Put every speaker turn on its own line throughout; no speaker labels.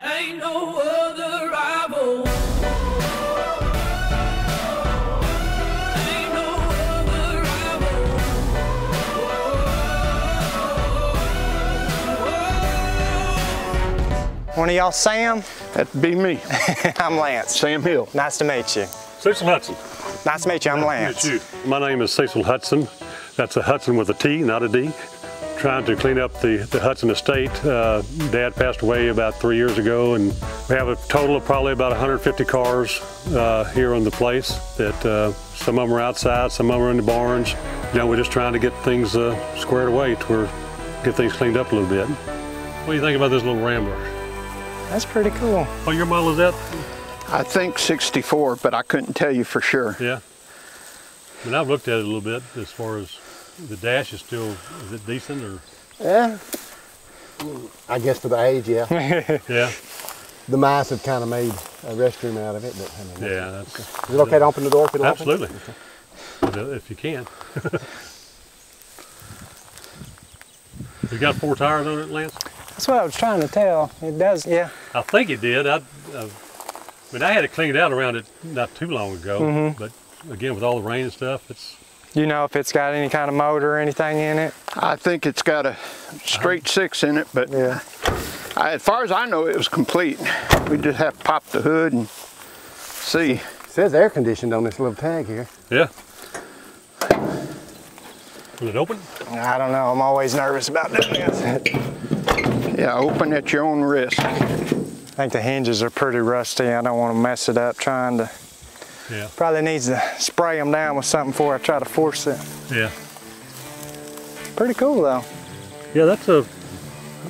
Ain't no other rival. Ain't no other rival.
One of y'all Sam?
That'd be me.
I'm Lance.
Sam Hill.
Nice to meet you.
Cecil Hudson.
Nice to meet you, I'm Lance.
Meet you. My name is Cecil Hudson. That's a Hudson with a T, not a D. Trying to clean up the Hudson estate. Dad passed away about 3 years ago, and we have a total of probably about 150 cars here on the place. That some of them are outside, some of them are in the barns. You know, we're just trying to get things squared away to get things cleaned up a little bit. What do you think about this little Rambler?
That's pretty cool.
What your model is that?
I think 64, but I couldn't tell you for sure.
Yeah. I mean, I've looked at it a little bit as far as the dash is still, is it decent or?
Yeah, I guess for the age, yeah.
Yeah.
The mice have kind of made a restroom out of it, but I mean,
Yeah, that's.
Is it okay to open the door if it'll
Absolutely.
Open?
Okay. If you can. You got 4 tires on it, Lance?
That's what I was trying to tell. It does, yeah.
I think it did. I mean, I had it cleaned out around it not too long ago, but again, with all the rain and stuff, it's.
You know if it's got any kind of motor or anything in it?
I think it's got a straight 6 in it, but
Yeah.
As far as I know, it was complete. We just have to pop the hood and see.
It says air conditioned on this little tag here.
Yeah. Will it open?
I don't know, I'm always nervous about doing this.
Yeah, open at your own risk.
I think the hinges are pretty rusty. I don't want to mess it up trying to.
Yeah.
Probably needs to spray them down with something before I try to force it.
Yeah.
Pretty cool though.
Yeah, that's I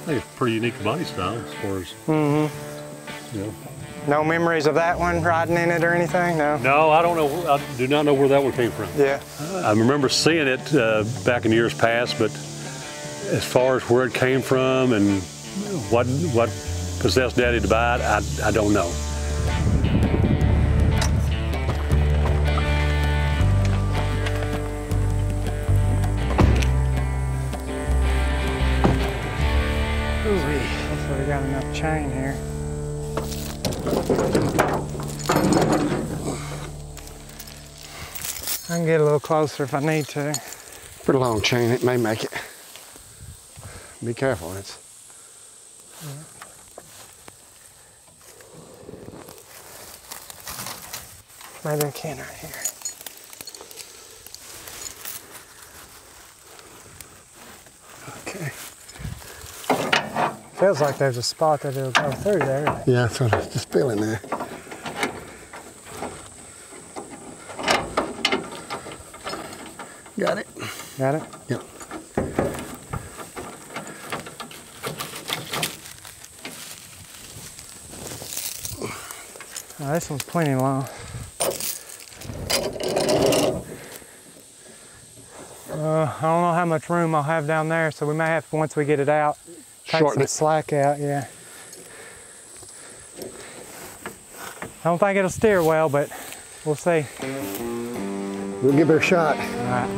think it's a pretty unique body style as far as. You know.
No memories of that one riding in it or anything? No?
No, I don't know. I do not know where that one came from.
Yeah.
I remember seeing it back in years past, but as far as where it came from and what possessed Daddy to buy it, I don't know.
Hopefully we got enough chain here. I can get a little closer if I need to.
Pretty long chain, it may make it. Be careful, it's.
Maybe I can right here.
Okay.
Feels like there's a spot that it'll go through there.
Yeah, that's what I was just feeling there. Got it.
Got it?
Yep.
Oh, this one's plenty long. I don't know how much room I'll have down there, so we may have, once we get it out, take
Shorten
some
it.
slack out, yeah. I don't think it'll steer well, but we'll see.
We'll give her a shot.
All right.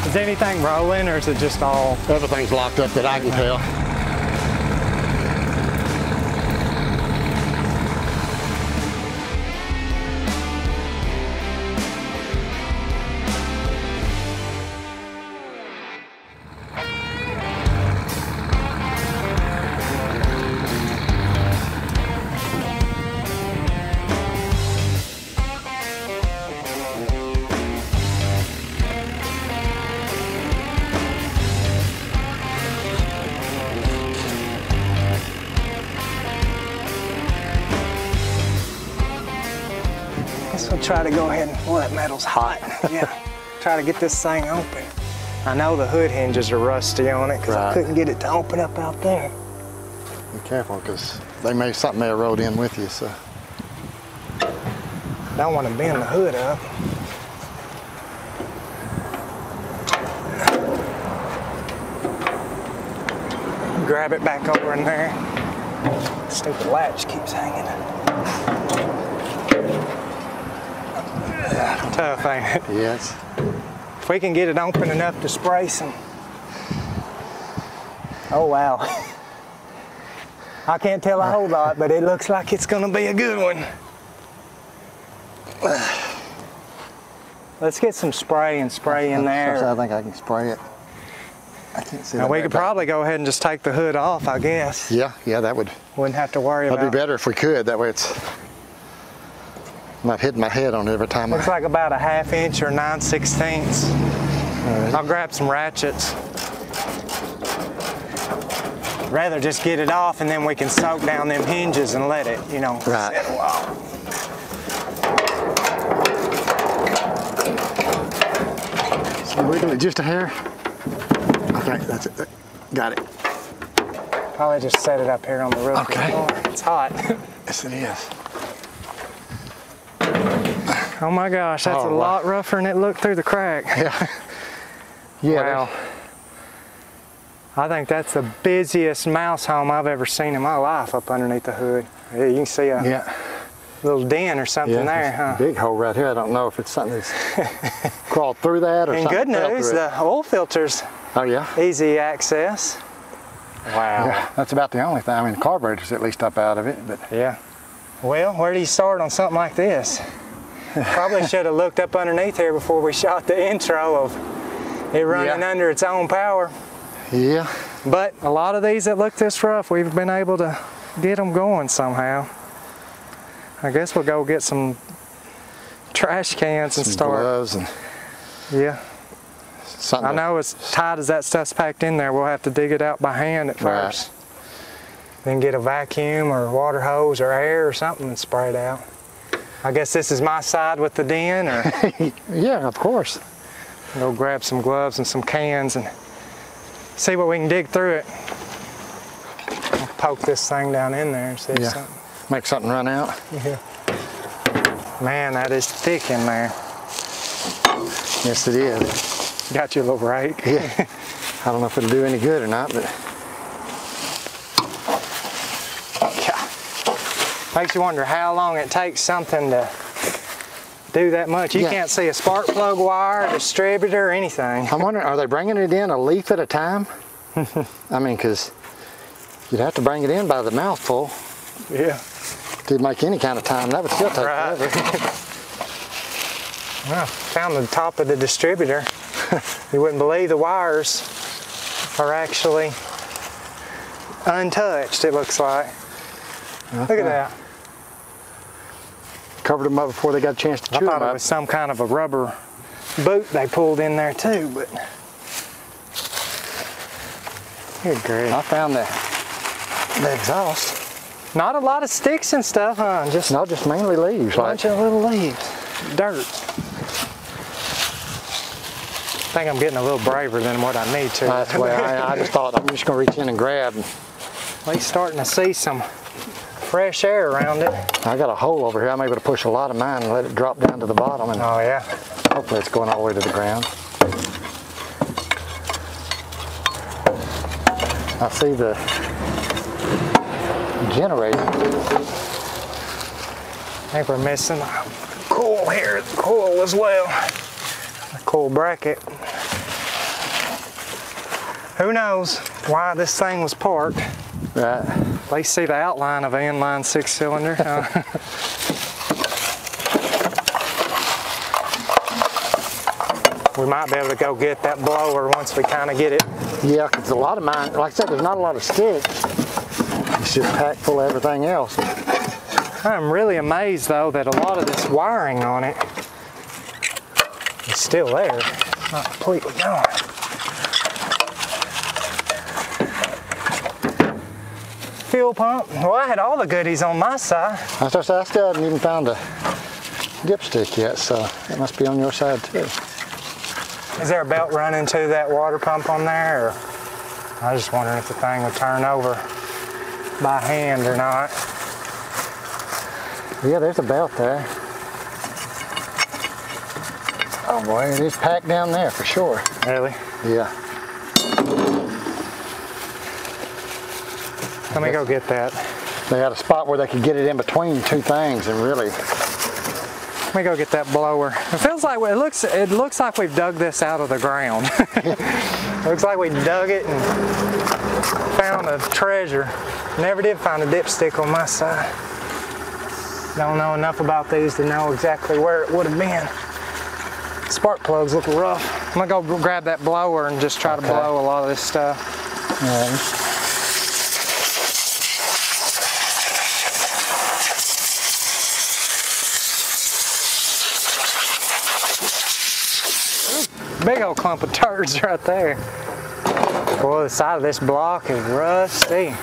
Is anything rolling, or is it just all?
Everything's locked up that I can tell.
Guess we'll try to go ahead and, well, that metal's hot. Yeah, try to get this thing open. I know the hood hinges are rusty on it because I
Right.
couldn't get it to open up out there.
Be careful, because something may have rolled in with you, so.
Don't want to bend the hood up. Grab it back over in there. Stupid latch keeps hanging. Tough, ain't it?
Yes.
If we can get it open enough to spray some. Oh wow. I can't tell a whole lot, but it looks like it's gonna be a good one. Let's get some spray and spray in there.
I think I can spray it. I can't see that.
Now we could probably go ahead and just take the hood off, I guess.
Yeah, that would.
Wouldn't have to worry about.
That'd be better if we could. That way it's. I'm not hitting my head on it every time.
Looks like about a 1/2 inch or 9/16. I'll grab some ratchets. Rather just get it off and then we can soak down them hinges and let it, you know, settle off.
So wiggle it just a hair. Okay, that's it. Got it.
Probably just set it up here on the roof.
Okay.
It's hot.
Yes, it is.
Oh my gosh, that's a lot rougher than it looked through the crack.
Yeah.
Wow. I think that's the busiest mouse home I've ever seen in my life up underneath the hood. Yeah, you can see a little den or something there, huh?
Big hole right here. I don't know if it's something that's crawled through that or
and
something.
And good news, the oil filter's easy access. Wow.
Yeah, that's about the only thing. I mean, the carburetor's at least up out of it, but.
Yeah. Well, where do you start on something like this? Probably should have looked up underneath here before we shot the intro of it running under its own power.
Yeah.
But a lot of these that look this rough, we've been able to get them going somehow. I guess we'll go get some trash cans and start.
Gloves and
I know as tight as that stuff's packed in there, we'll have to dig it out by hand at first. Then get a vacuum or water hose or air or something and spray it out. I guess this is my side with the den, or?
Yeah, of course.
Go grab some gloves and some cans and see what we can dig through it. I'll poke this thing down in there and see if something.
Make something run out.
Yeah. Man, that is thick in there.
Yes, it is.
Got your little rake.
Yeah. I don't know if it'll do any good or not, but.
Makes you wonder how long it takes something to do that much. You can't see a spark plug wire, a distributor, or anything.
I'm wondering, are they bringing it in a leaf at a time? I mean, because you'd have to bring it in by the mouthful.
Yeah.
To make any kind of time. That would still take forever.
Well, found the top of the distributor. You wouldn't believe the wires are actually untouched, it looks like. Look at that.
Covered them up before they got a chance to chew them up.
I thought it was some kind of a rubber boot they pulled in there too, but good grief.
I found the exhaust.
Not a lot of sticks and stuff, huh? Just
mainly leaves.
A bunch of little leaves. Dirt. I think I'm getting a little braver than what I need to.
That's the way I just thought I'm just going to reach in and grab.
At least starting to see some fresh air around it.
I got a hole over here. I'm able to push a lot of mine and let it drop down to the bottom. And hopefully it's going all the way to the ground. I see the generator.
I think we're missing a coil here, the coil as well. A coil bracket. Who knows why this thing was parked?
Right.
At least see the outline of an inline 6-cylinder. We might be able to go get that blower once we kind of get it.
Yeah, because a lot of mine, like I said, there's not a lot of sticks. It's just packed full of everything else.
I'm really amazed though that a lot of this wiring on it is still there. It's not completely gone. Fuel pump. Well, I had all the goodies on my side.
I still haven't even found a dipstick yet, so it must be on your side too.
Is there a belt running to that water pump on there? Or I was just wondering if the thing would turn over by hand or not.
Yeah, there's a belt there. Oh boy, it is packed down there for sure.
Really?
Yeah.
Let me go get that.
they had a spot where they could get it in between two things and really.
Let me go get that blower. It feels like it looks like we've dug this out of the ground. Looks like we dug it and found a treasure. Never did find a dipstick on my side. Don't know enough about these to know exactly where it would have been. Spark plugs look rough. I'm gonna go grab that blower and just try to blow a lot of this stuff. Big old clump of turds right there. Boy, the side of this block is rusty.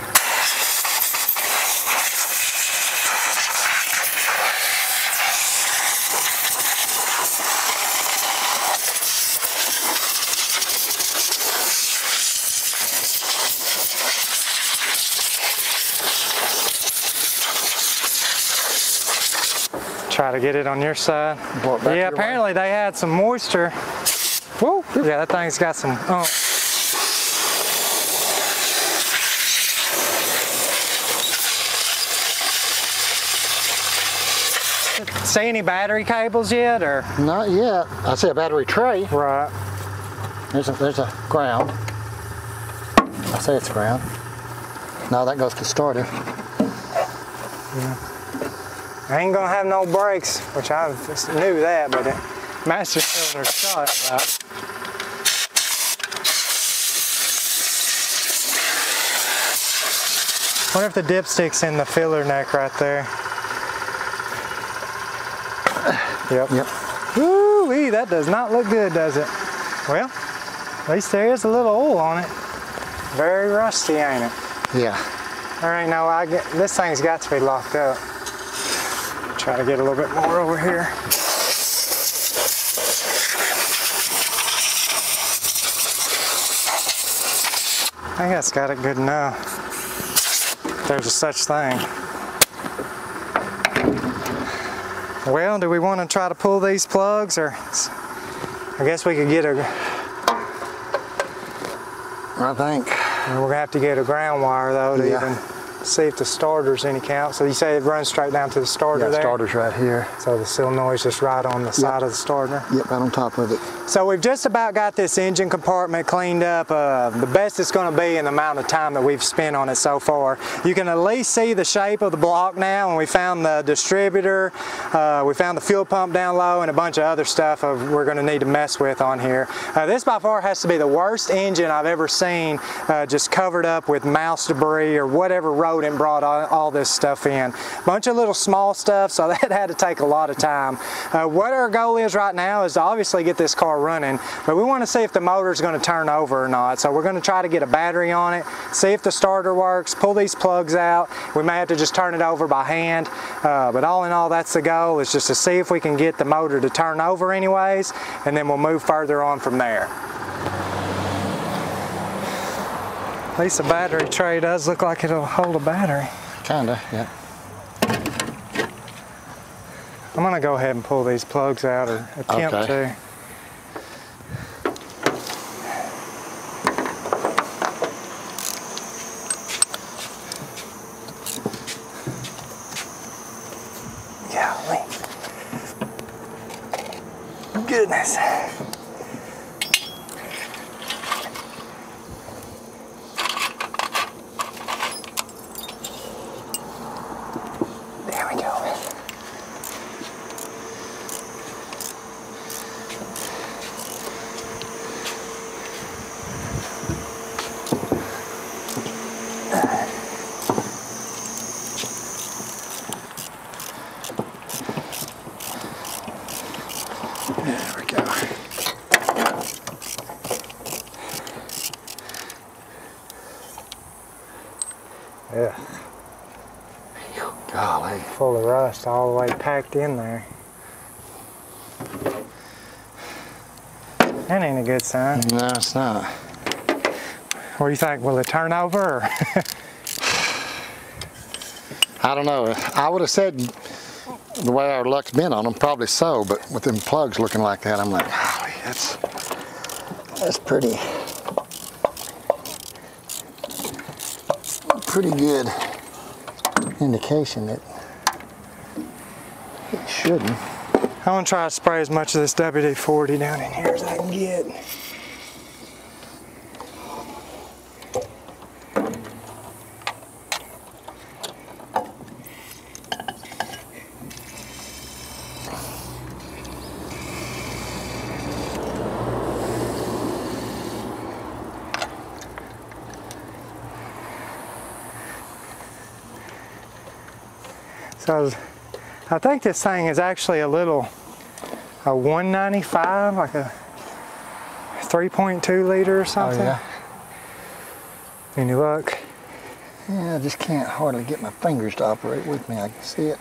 Try to get it on your side. Yeah, apparently they had some moisture. Woo! Yeah, that thing's got some See any battery cables yet, or?
Not yet. I see a battery tray.
Right.
There's a ground. I say it's ground. No, that goes to starter.
Yeah. I ain't gonna have no brakes, which I knew that, but it master cylinder shot. Right. Wonder if the dipstick's in the filler neck right there. Yep. Woo-wee, that does not look good, does it? Well, at least there is a little oil on it. Very rusty, ain't it?
Yeah.
There ain't no, this thing's got to be locked up. Try to get a little bit more over here. I think that's got it good enough. If there's a such thing. Well, do we want to try to pull these plugs, or I guess we could get a.
I think.
We're gonna have to get a ground wire though to even see if the starter's any count. So you say it runs straight down to the starter there?
Yeah, starter's right here.
So the solenoid's just right on the side of the starter?
Yep, right on top of it.
So we've just about got this engine compartment cleaned up, the best it's going to be in the amount of time that we've spent on it so far. You can at least see the shape of the block now, and we found the distributor, we found the fuel pump down low, and a bunch of other stuff we're going to need to mess with on here. This by far has to be the worst engine I've ever seen, just covered up with mouse debris or whatever rodent brought all this stuff in. Bunch of little small stuff, so that had to take a lot of time. What our goal is right now is to obviously get this car running, but we want to see if the motor is going to turn over or not. So we're going to try to get a battery on it, see if the starter works, pull these plugs out. We may have to just turn it over by hand, but all in all, that's the goal, is just to see if we can get the motor to turn over anyways, and then we'll move further on from there. At least the battery tray does look like it'll hold a battery.
Kinda, yeah.
I'm gonna go ahead and pull these plugs out, or attempt to. Golly. Goodness. There we go. There we go. Yeah.
Golly.
Full of rust all the way packed in there. That ain't a good sign.
No, it's not.
What do you think? Will it turn over? Or
I don't know. I would have said the way our luck's been on them, probably so, but with them plugs looking like that, I'm like, golly, that's pretty good. indication that it shouldn't.
I'm gonna try to spray as much of this WD-40 down in here as I can get. So I think this thing is actually a 195, like a 3.2 liter or something.
Oh, yeah.
Any luck?
Yeah, I just can't hardly get my fingers to operate with me. I can see it.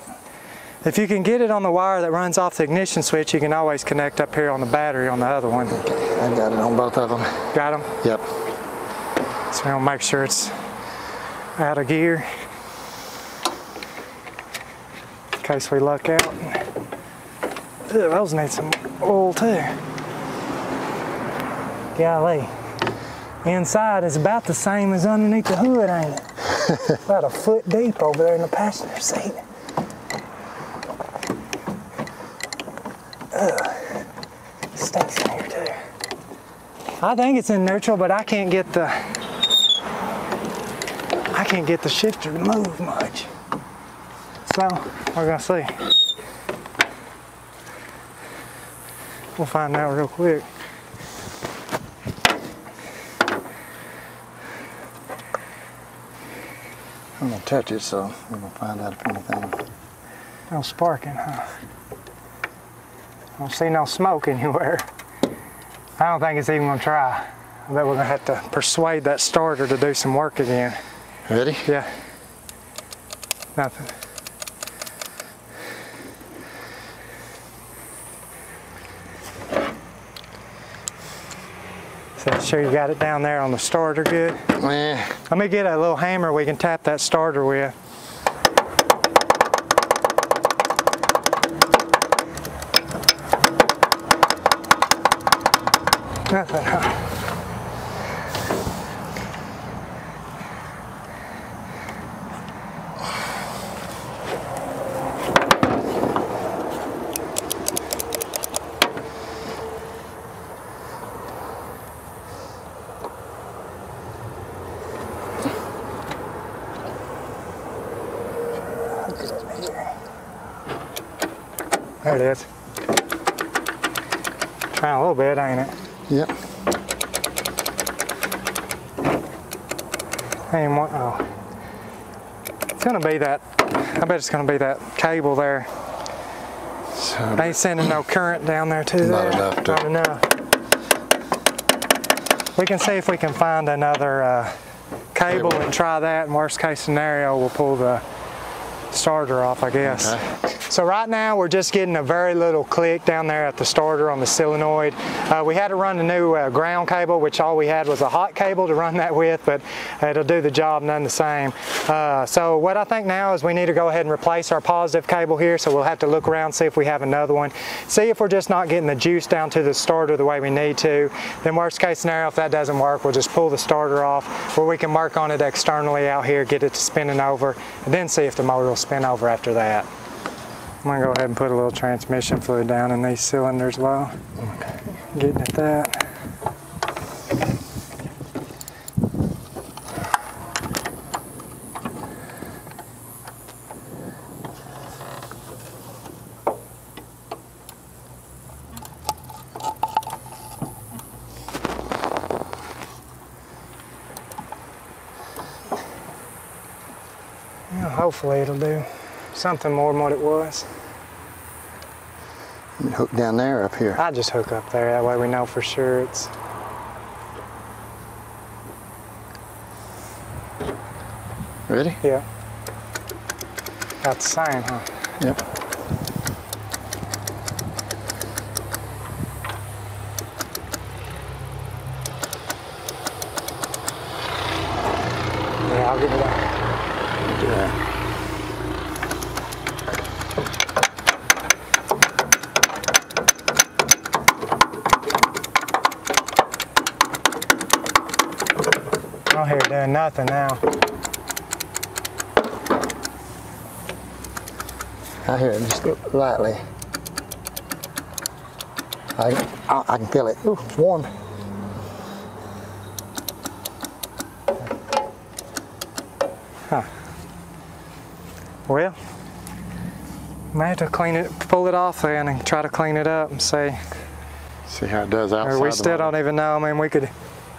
If you can get it on the wire that runs off the ignition switch, you can always connect up here on the battery on the other one.
Okay, I got it on both of them.
Got them?
Yep.
So we'll make sure it's out of gear in case we luck out. Ugh, those need some oil too. Golly. Inside is about the same as underneath the hood, ain't it? About a foot deep over there in the passenger seat. Ugh. Stinks in here too. I think it's in neutral, but I can't get the shifter to move much. So we're gonna see. We'll find out real quick.
I'm gonna touch it, so we're gonna find out if anything.
No sparking, huh? I don't see no smoke anywhere. I don't think it's even gonna try. I bet we're gonna have to persuade that starter to do some work again.
Ready?
Yeah. Nothing. So sure you got it down there on the starter good?
Yeah.
Let me get a little hammer we can tap that starter with. Nothing, huh? There it is. Trying a little bit, ain't it?
Yep.
Ain't one, oh. It's gonna be that, I bet it's gonna be that cable there.
So,
Ain't sending no current down there to
Not
there.
enough to-
Not enough. We can see if we can find another cable and try that. In worst case scenario, we'll pull the starter off, I guess.
Okay.
So right now we're just getting a very little click down there at the starter on the solenoid. We had to run a new ground cable, which all we had was a hot cable to run that with, but it'll do the job none the same. So what I think now is we need to go ahead and replace our positive cable here, so we'll have to look around, see if we have another one, see if we're just not getting the juice down to the starter the way we need to. Then worst case scenario, if that doesn't work, we'll just pull the starter off, where we can work on it externally out here, get it to spinning over, and then see if the motor will spin over after that. I'm gonna go ahead and put a little transmission fluid down in these cylinders while getting at that. Well, hopefully it'll do something more than what it was.
you hook down there or up here?
I just hook up there, that way we know for sure it's...
Ready?
Yeah. About the same, huh?
Yep.
Yeah, I'll give it that.
Do that.
I don't hear it doing nothing now.
I hear it just lightly. I can feel it. Ooh, it's warm.
Huh. Well, might have to clean it, pull it off then and try to clean it up and see.
See how it does outside.
We still don't even know. I mean,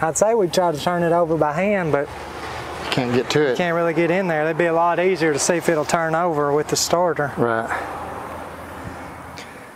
I'd say we'd try to turn it over by hand, but
can't get to it.
Can't really get in there. It'd be a lot easier to see if it'll turn over with the starter.
Right.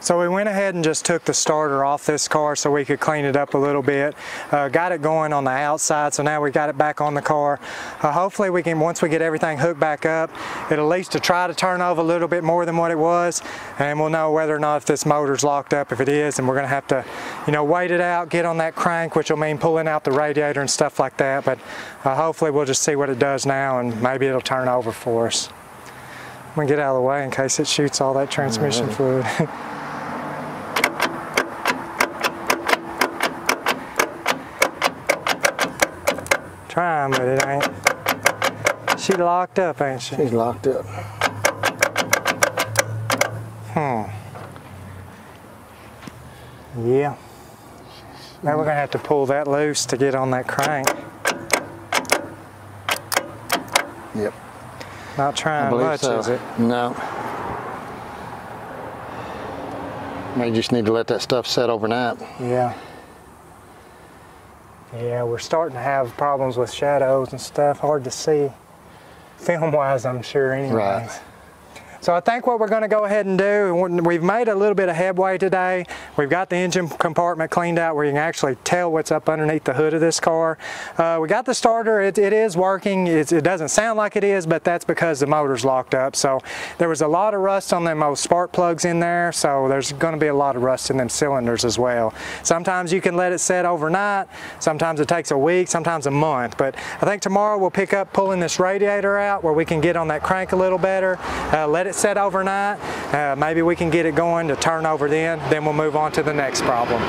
So we went ahead and just took the starter off this car so we could clean it up a little bit. Got it going on the outside, so now we got it back on the car. Hopefully we can, once we get everything hooked back up, it'll at least to try to turn over a little bit more than what it was, and we'll know whether or not if this motor's locked up. If it is, and we're gonna have to, you know, wait it out, get on that crank, which will mean pulling out the radiator and stuff like that. But hopefully we'll just see what it does now, and maybe it'll turn over for us. I'm gonna get out of the way in case it shoots all that transmission fluid. Trying, but it ain't. She locked up, ain't she?
She's locked up.
Yeah. Now we're gonna have to pull that loose to get on that crank.
Yep.
Not trying much,
so.
is it?
No. May just need to let that stuff set overnight.
Yeah. Yeah, we're starting to have problems with shadows and stuff. Hard to see film-wise, I'm sure, anyways.
Right.
So I think what we're going to go ahead and do, we've made a little bit of headway today. We've got the engine compartment cleaned out where you can actually tell what's up underneath the hood of this car. We got the starter, it is working. It doesn't sound like it is, but that's because the motor's locked up. So there was a lot of rust on them old spark plugs in there, so there's going to be a lot of rust in them cylinders as well. Sometimes you can let it set overnight, sometimes it takes a week, sometimes a month. But I think tomorrow we'll pick up pulling this radiator out where we can get on that crank a little better, let it set overnight. Maybe we can get it going to turn over then we'll move on to the next problem.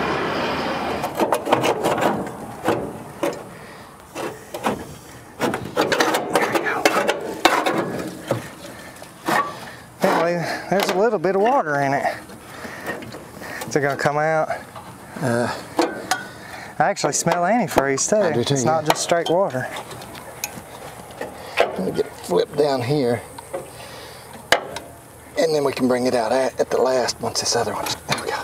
There we go. Anyway, there's a little bit of water in it. Is it going to come out? I actually smell antifreeze too.
I do too,
it's not just straight water.
Let me get it flipped down here. And then we can bring it out at the last once this other one's, there we go.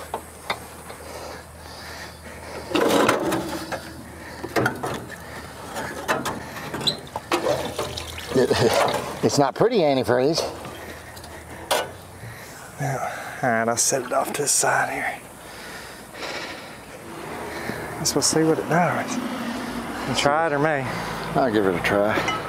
It's not pretty antifreeze.
Now, all right, I'll set it off to the side here. Guess we'll see what it does. You try it or me?
I'll give it a try.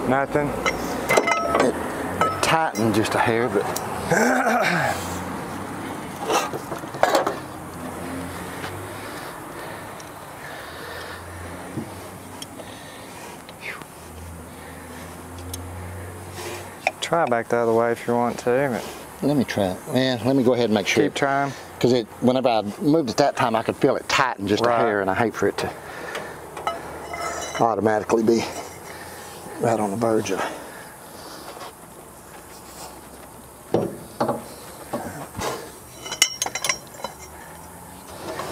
Nothing.
It tightened just a hair, but
try back the other way if you want to. But
let me try it. Yeah, let me go ahead and make sure.
keep trying.
Because whenever I moved at that time, I could feel it tighten just a hair, and I hate for it to automatically be right on the verge of.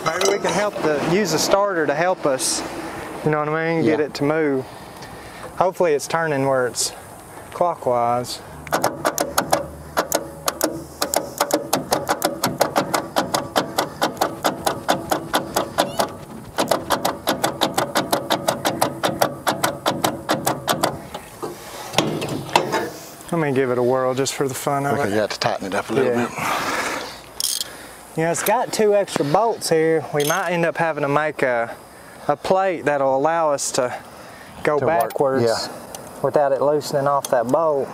Maybe we can use the starter to help us, you know what I mean, get it to move. Hopefully it's turning where it's clockwise. Let me give it a whirl just for the fun of
Okay,
it.
you have to tighten it up a little bit.
You know, it's got 2 extra bolts here. We might end up having to make a plate that'll allow us to go backwards without it loosening off that bolt.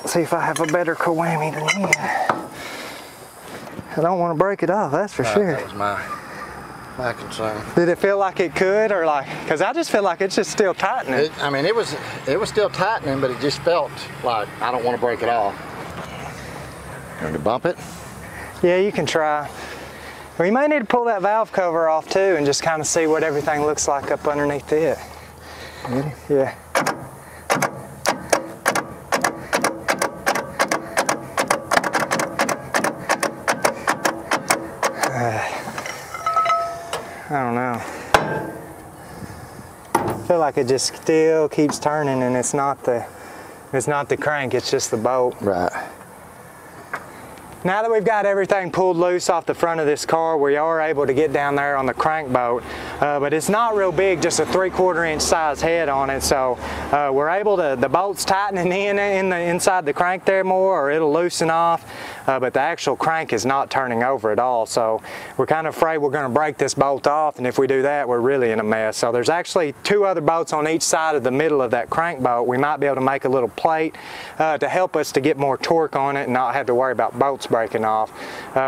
Let's see if I have a better co-whammy than you. I don't want to break it off, that's for sure.
That was mine. vacuum some.
Did it feel like it could, or like, because I just feel like it's just still tightening.
I mean, it was still tightening, but it just felt like I don't want to break it off. Going to bump it?
Yeah, you can try. Well, you may need to pull that valve cover off too and just kind of see what everything looks like up underneath it.
Ready?
Yeah. I don't know. I feel like it just still keeps turning, and it's not the crank, it's just the bolt.
Right.
Now that we've got everything pulled loose off the front of this car, we are able to get down there on the crank bolt, but it's not real big, just a 3/4 inch size head on it, so we're able to, the bolt's tightening in the inside the crank there more, or it'll loosen off, but the actual crank is not turning over at all, so we're kind of afraid we're going to break this bolt off, and if we do that, we're really in a mess. So there's actually 2 other bolts on each side of the middle of that crank bolt. We might be able to make a little plate to help us to get more torque on it and not have to worry about bolts breaking off.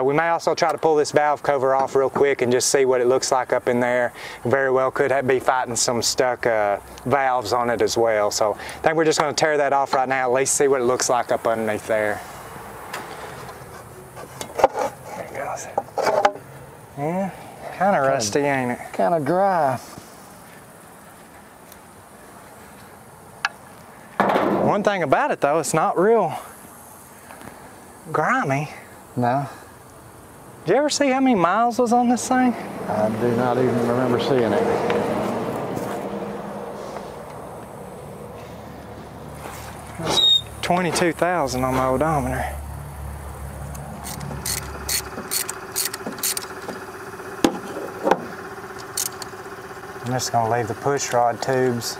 We may also try to pull this valve cover off real quick and just see what it looks like up in there. Very well could be fighting some stuck valves on it as well. So I think we're just going to tear that off right now, at least see what it looks like up underneath there. There it goes. Yeah, kind of rusty, ain't it?
Kind of dry.
One thing about it though, it's not real grimy.
No.
Did you ever see how many miles was on this thing?
I do not even remember seeing it.
It's 22,000 on my odometer. I'm just going to leave the push rod tubes.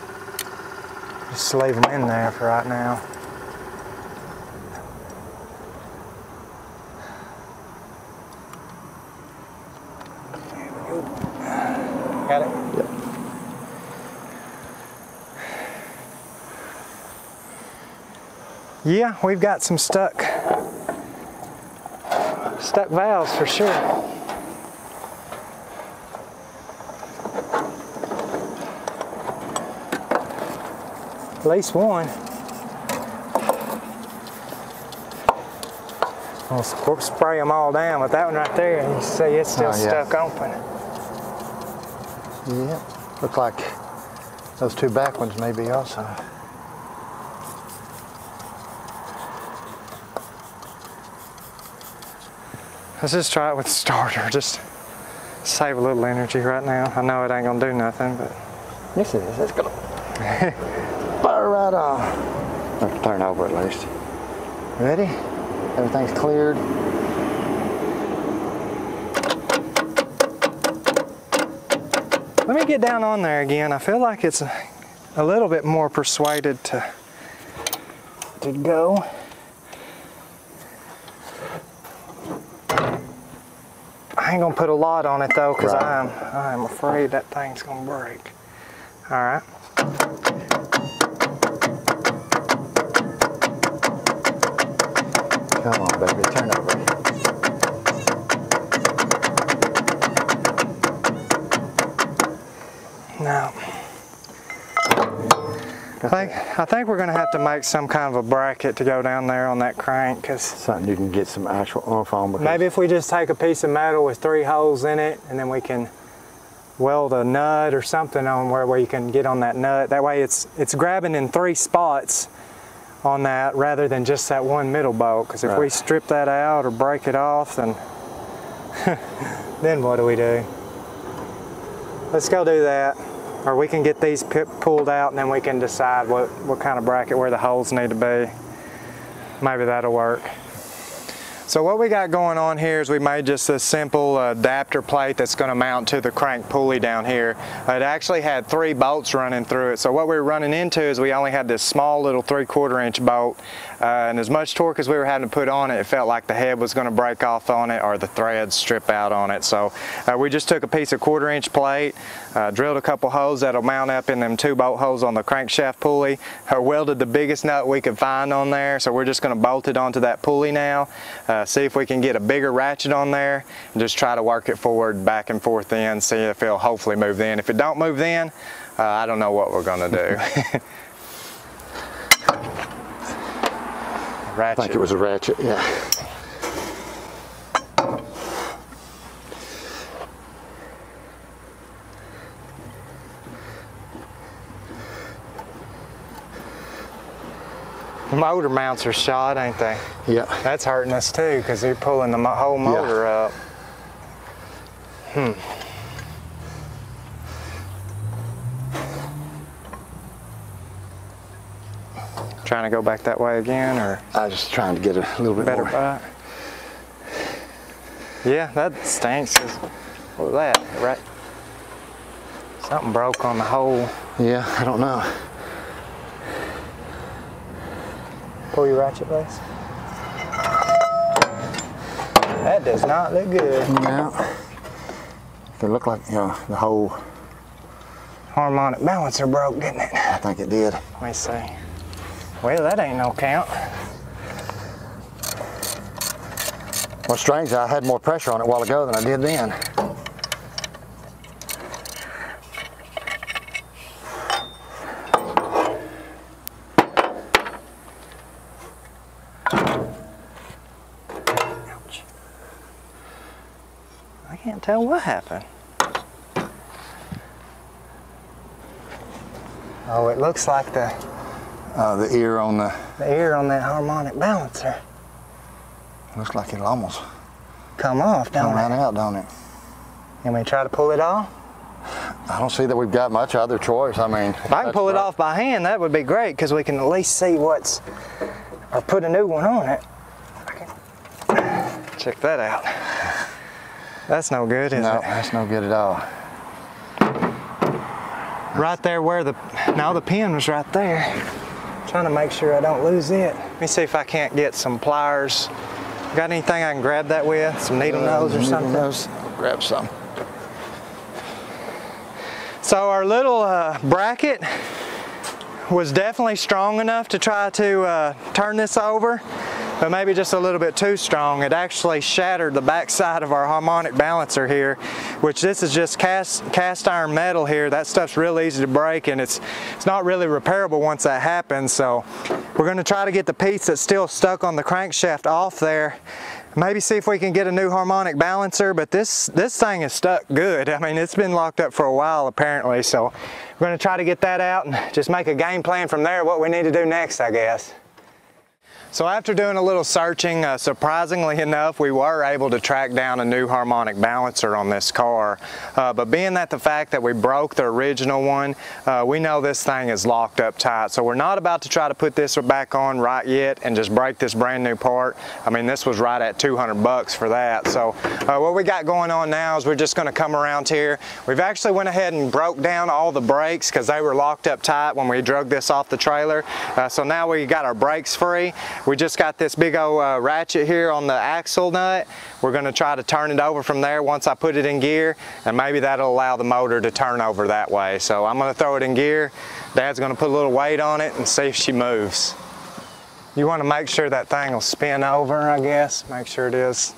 Just leave them in there for right now. Got it?
Yep.
Yeah, we've got some stuck valves for sure. At least one. We'll spray them all down with that one right there, and you see it's still stuck open.
Yeah, look like those 2 back ones may be also.
Let's just try it with the starter, just save a little energy right now. I know it ain't gonna do nothing, but.
Yes it is, it's gonna fire right off. Have to turn over at least. Ready? Everything's cleared.
Let me get down on there again. I feel like it's a little bit more persuaded to go. I ain't gonna put a lot on it though, because I am afraid that thing's gonna break. All right.
Come on, baby, turn over.
Now, I think we're going to have to make some kind of a bracket to go down there on that crank, because
something you can get some actual oomph on.
Maybe if we just take a piece of metal with 3 holes in it, and then we can weld a nut or something on where you can get on that nut. That way it's grabbing in 3 spots on that rather than just that one middle bolt, because if we strip that out or break it off, then then what do we do? Let's go do that. Or we can get these pulled out and then we can decide what kind of bracket, where the holes need to be. Maybe that'll work. So what we got going on here is we made just a simple adapter plate that's going to mount to the crank pulley down here. It actually had 3 bolts running through it. So what we were running into is we only had this small little 3/4 inch bolt, and as much torque as we were having to put on it, it felt like the head was going to break off on it or the threads strip out on it. So we just took a piece of 1/4 inch plate, drilled a couple holes that'll mount up in them 2 bolt holes on the crankshaft pulley, welded the biggest nut we could find on there. So we're just going to bolt it onto that pulley now. see if we can get a bigger ratchet on there and just try to work it forward, back and forth in, see if it'll hopefully move in. If it don't move in, I don't know what we're gonna do.
I think it was a ratchet, yeah.
The motor mounts are shot, ain't they?
Yeah.
That's hurting us too, because they're pulling the whole motor up. Trying to go back that way again, or?
I was just trying to get a little bit
Better
more.
bite. Yeah, that stinks. What was that? Right? Something broke on the hole.
Yeah, I don't know.
Pull your ratchet, please. That does not look good.
No. It looked like, you know, the whole...
Harmonic balancer broke, didn't it?
I think it did.
Let me see. Well, that ain't no count.
Well, strange, I had more pressure on it a while ago than I did then.
Ouch. I can't tell what happened. Oh, it looks like the
ear on the...
The ear on that harmonic balancer.
Looks like it'll almost
Come off,
come
don't
right
it?
out, don't it?
Can we try to pull it off?
I don't see that we've got much other choice. I mean...
If I can pull it off by hand, that would be great, because we can at least see what's... Or put a new one on it. Check that out. That's no good, is
No,
it?
that's no good at all.
Right there where the... No, the pin was right there. Trying to make sure I don't lose it. Let me see if I can't get some pliers. Got anything I can grab that with? Some needle nose or something?
I'll grab some.
So our little bracket was definitely strong enough to try to turn this over, but maybe just a little bit too strong. It actually shattered the back side of our harmonic balancer here, which this is just cast iron metal here. That stuff's real easy to break, and it's not really repairable once that happens. So we're going to try to get the piece that's still stuck on the crankshaft off there. Maybe see if we can get a new harmonic balancer, but this thing is stuck good. I mean, it's been locked up for a while apparently, so we're going to try to get that out and just make a game plan from there, what we need to do next, I guess. So after doing a little searching, surprisingly enough, we were able to track down a new harmonic balancer on this car. But being that the fact that we broke the original one, we know this thing is locked up tight. So we're not about to try to put this back on right yet and just break this brand new part. I mean, this was right at 200 bucks for that. So what we got going on now is we're just going to come around here. We've actually went ahead and broke down all the brakes because they were locked up tight when we drug this off the trailer. So now we got our brakes free. We just got this big old ratchet here on the axle nut. We're going to try to turn it over from there once I put it in gear, and maybe that'll allow the motor to turn over that way. So I'm going to throw it in gear. Dad's going to put a little weight on it and see if she moves. You want to make sure that thing will spin over, I guess. Make sure it is.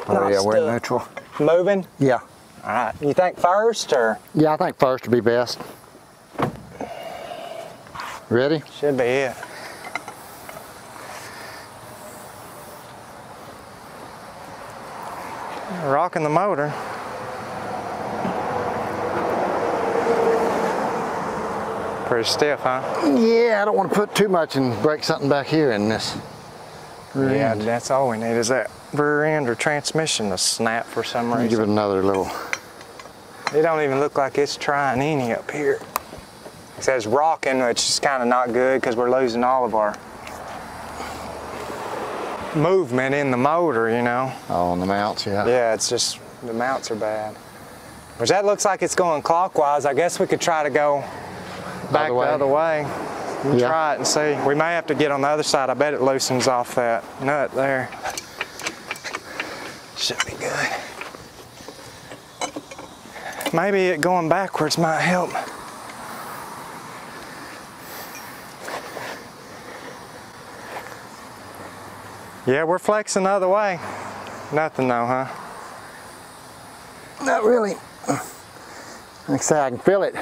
Oh yeah, we're in neutral.
Moving?
Yeah.
All right. You think first, or?
Yeah, I think first would be best. Ready?
Should be it. Rocking the motor. Pretty stiff, huh?
Yeah, I don't want to put too much and break something back here in this rear
Yeah,
end.
that's all we need is that rear end or transmission to snap for some
Let me
reason.
give it another little.
It don't even look like it's trying any up here. It says rocking, which is kind of not good because we're losing all of our movement in the motor, you know.
Oh, on the mounts, yeah.
Yeah, it's just the mounts are bad. Which that looks like it's going clockwise. I guess we could try to go back the other way. We'll try it and see. We may have to get on the other side. I bet it loosens off that nut there. Should be good. Maybe it going backwards might help. Yeah, we're flexing the other way. Nothing though, huh?
Not really. Like I say, I can feel it.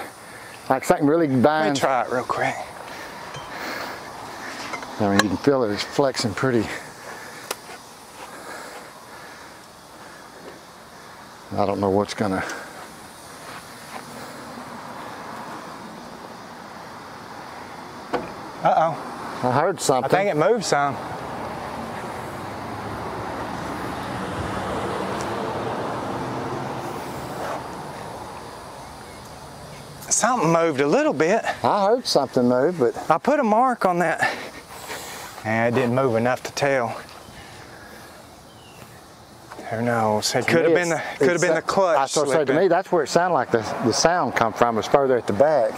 Like something really
Let
binds.
me try it real quick.
I mean, you can feel it. It's flexing pretty. I don't know what's gonna.
Uh-oh.
I heard something.
I think it moved some. Something moved a little bit.
I heard something move, but
I put a mark on that. And it didn't move enough to tell. Who knows? It could have been the clutch.
I was going to say, to
slipping.
me, that's where it sounded like the sound come from, was further at the back.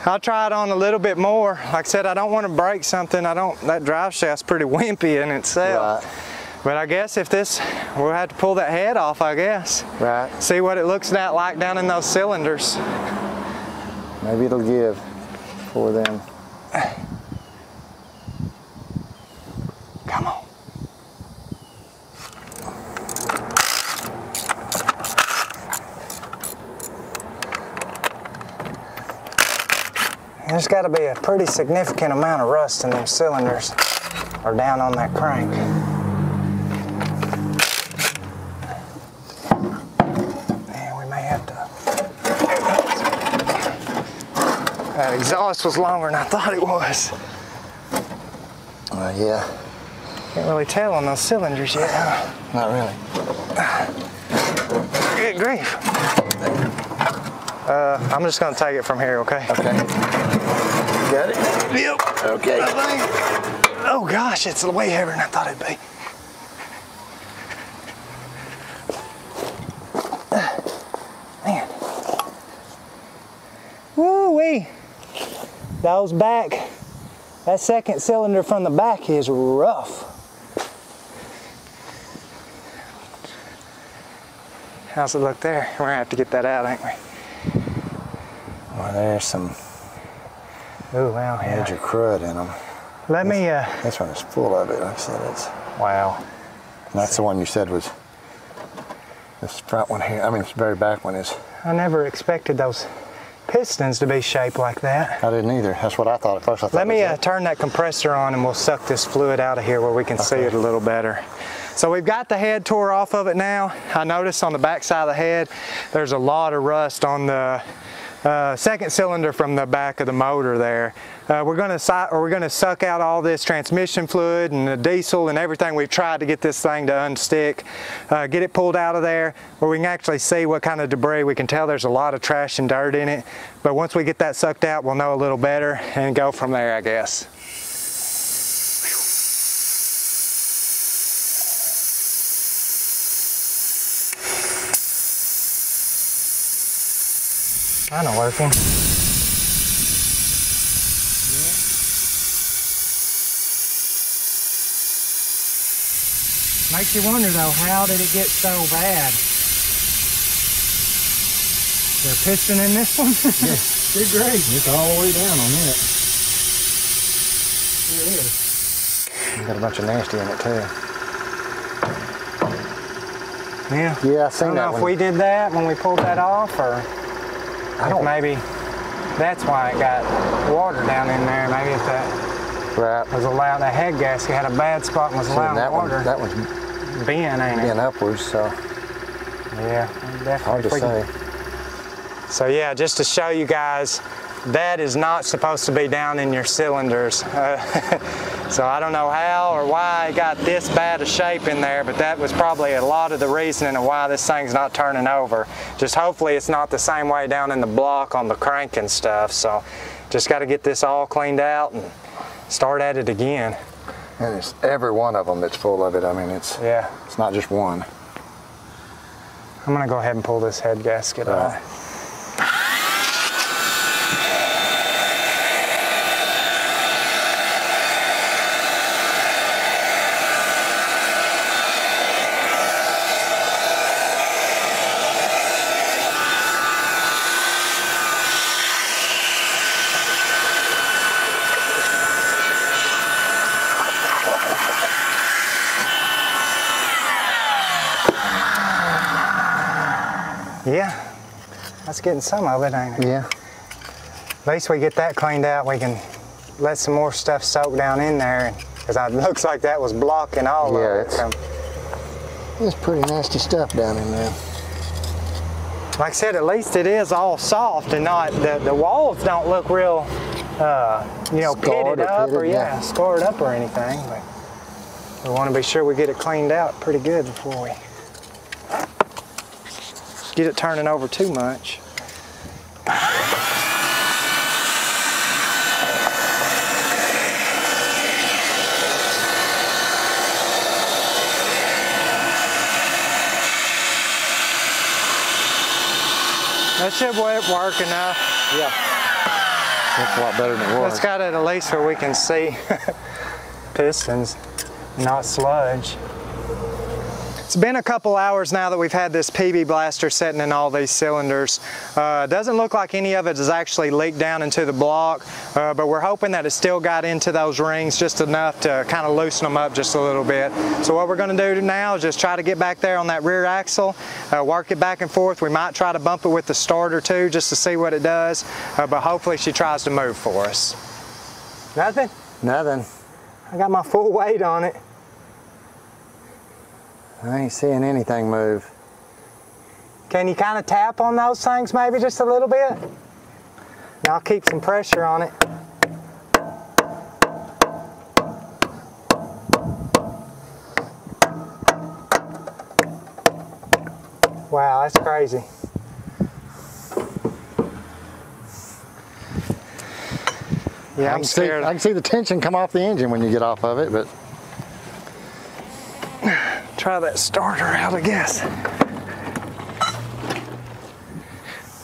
I'll try it on a little bit more. Like I said, I don't want to break something. That drive shaft's pretty wimpy in itself.
Right.
But I guess if this, we'll have to pull that head off, I guess.
Right.
See what it looks like down in those cylinders.
Maybe it'll give for them.
Come on. There's got to be a pretty significant amount of rust in them cylinders or down on that crank. Man, we may have to. That exhaust was longer than I thought it was.
Yeah.
Can't really tell on those cylinders yet, huh?
Not really.
Good grief. I'm just gonna take it from here, okay?
Okay. Got it?
Yep.
Okay.
Oh gosh, it's way heavier than I thought it'd be. Man. Woo-wee. That second cylinder from the back is rough. How's it look there? We're gonna have to get that out, ain't we?
Well, there's some
Oh, wow, yeah.
major crud in them.
Let me,
This one is full of it. Like I said, it's.
wow.
And that's the one you said was. This front one here. I mean, this very back one is.
I never expected those pistons to be shaped like that.
I didn't either. That's what I thought at first. I thought
Let me
it was
turn that compressor on and we'll suck this fluid out of here where we can see it a little better. So we've got the head tore off of it now. I noticed on the back side of the head, there's a lot of rust on the second cylinder from the back of the motor there. We're gonna suck out all this transmission fluid and the diesel and everything we've tried to get this thing to unstick. Get it pulled out of there where we can actually see what kind of debris. We can tell there's a lot of trash and dirt in it. But once we get that sucked out, we'll know a little better and go from there, I guess. Kind of working. Makes you wonder though, how did it get so bad? Is there a piston in this one?
Yeah, good great. It's all the way down on it.
It is.
Got a bunch of nasty in it too.
Yeah.
Yeah, I
I
seen
don't
that
know
one.
if we did that when we pulled that off, or if maybe that's why it got water down in there. Maybe if that
Right.
was allowed, that head gasket had a bad spot and was
Seen
allowing
that
water.
one. That one's
Being, ain't it?
being upwards, so
Yeah, definitely.
hard to say.
So yeah, just to show you guys, that is not supposed to be down in your cylinders. So I don't know how or why it got this bad a shape in there, but that was probably a lot of the reasoning of why this thing's not turning over. Just hopefully it's not the same way down in the block on the crank and stuff. So just got to get this all cleaned out and start at it again.
And it's every one of them that's full of it. I mean, it's not just one.
I'm gonna go ahead and pull this head gasket off. That's getting some of it, ain't it?
Yeah.
At least we get that cleaned out. We can let some more stuff soak down in there, because it looks like that was blocking all of it. So.
It's pretty nasty stuff down in there.
Like I said, at least it is all soft and not, the walls don't look real, you know, pitted up or yeah, scarred up or anything. But we want to be sure we get it cleaned out pretty good before we get it turning over too much. That should work enough.
Yeah. That's a lot better than it was.
Let's got it at least where we can see pistons, not sludge. It's been a couple hours now that we've had this PB blaster sitting in all these cylinders. Doesn't look like any of it has actually leaked down into the block, but we're hoping that it still got into those rings just enough to kind of loosen them up just a little bit. So what we're going to do now is just try to get back there on that rear axle, work it back and forth. We might try to bump it with the starter too, just to see what it does, but hopefully she tries to move for us. Nothing?
Nothing.
I got my full weight on it.
I ain't seeing anything move.
Can you kind of tap on those things maybe just a little bit? And I'll keep some pressure on it. Wow, that's crazy. Yeah, I'm scared.
I can see the tension come off the engine when you get off of it, but
try that starter out, I guess.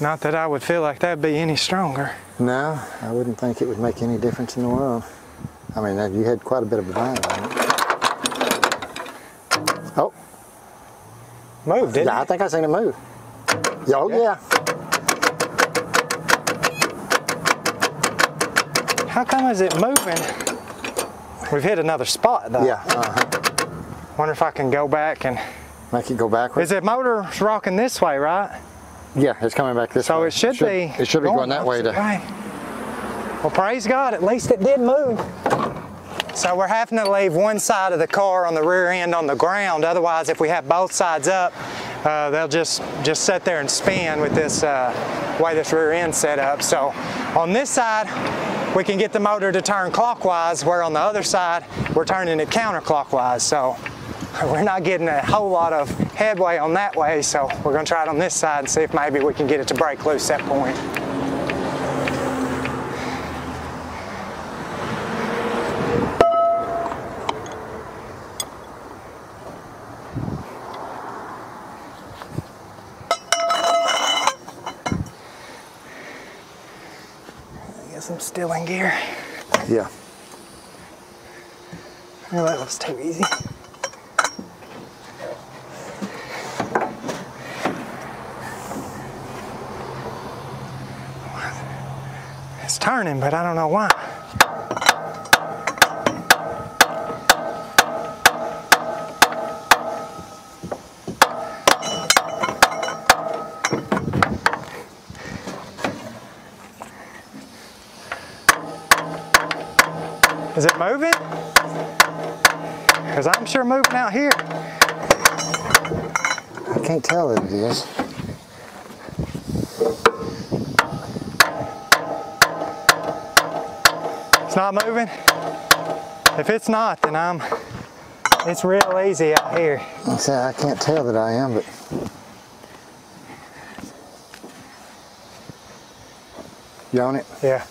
Not that I would feel like that'd be any stronger.
no, I wouldn't think it would make any difference in the world. I mean, you had quite a bit of a bind on it. Oh.
Moved, didn't
Yeah, I
it?
think I seen it move. Oh, yeah.
How come is it moving? We've hit another spot though.
Yeah.
Wonder if I can go back and...
Make it go backwards.
Is it motor rocking this way, right?
Yeah, it's coming back this way.
So it should be...
It should be going that way to...
Well, praise God, at least it did move. So we're having to leave one side of the car on the rear end on the ground. Otherwise, if we have both sides up, they'll just sit there and spin with this way this rear end's set up. So on this side, we can get the motor to turn clockwise, where on the other side, we're turning it counterclockwise. So we're not getting a whole lot of headway on that way, so we're going to try it on this side and see if maybe we can get it to break loose at that point. I guess I'm still in gear.
Yeah.
Oh, that was too easy. It's turning, but I don't know why. Is it moving? Because I'm sure moving out here.
I can't tell that it is.
It's not moving? If it's not, then it's real easy out here.
I can't tell that I am, but... You on it?
Yeah.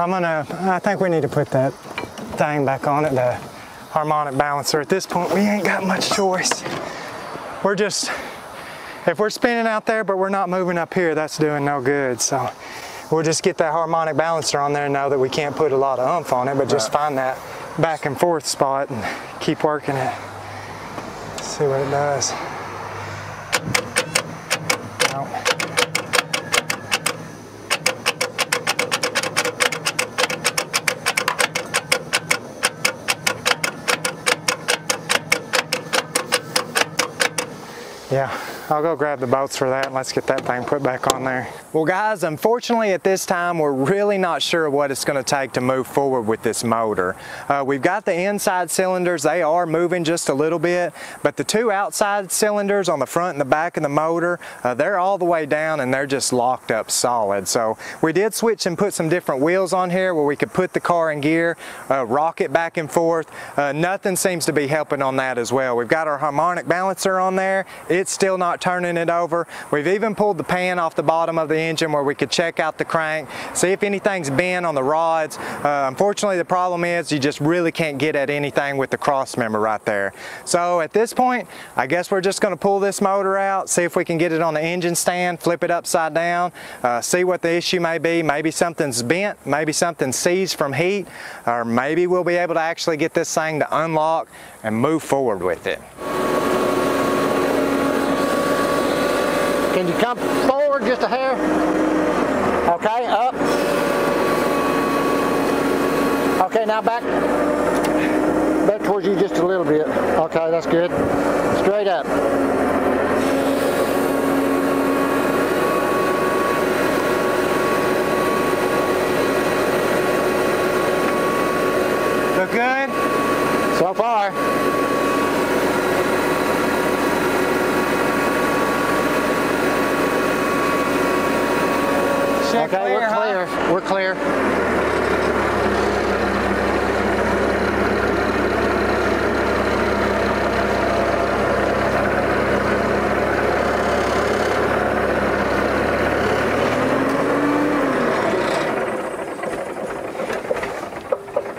I think we need to put that thing back on it, the harmonic balancer. At this point, we ain't got much choice. We're just If we're spinning out there but we're not moving up here, that's doing no good. So we'll just get that harmonic balancer on there and know that we can't put a lot of oomph on it, but just find that back and forth spot and keep working it. See what it does. Nope. Yeah, I'll go grab the bolts for that and let's get that thing put back on there. Well guys, unfortunately at this time we're really not sure what it's going to take to move forward with this motor. We've got the inside cylinders, they are moving just a little bit, but the two outside cylinders on the front and the back of the motor, they're all the way down and they're just locked up solid. So we did switch and put some different wheels on here where we could put the car in gear, rock it back and forth. Nothing seems to be helping on that as well. We've got our harmonic balancer on there. It's still not turning it over. We've even pulled the pan off the bottom of the engine where we could check out the crank, see if anything's bent on the rods. Unfortunately, the problem is you just really can't get at anything with the cross member right there. So at this point, I guess we're just going to pull this motor out, see if we can get it on the engine stand, flip it upside down, see what the issue may be. Maybe something's bent, maybe something's seized from heat, or maybe we'll be able to actually get this thing to unlock and move forward with it.
Can you come forward just a hair? Okay, up. Okay, now back towards you just a little bit. Okay, that's good. Straight up.
Look good?
So far. Okay,
clear,
we're clear.
huh?
We're clear.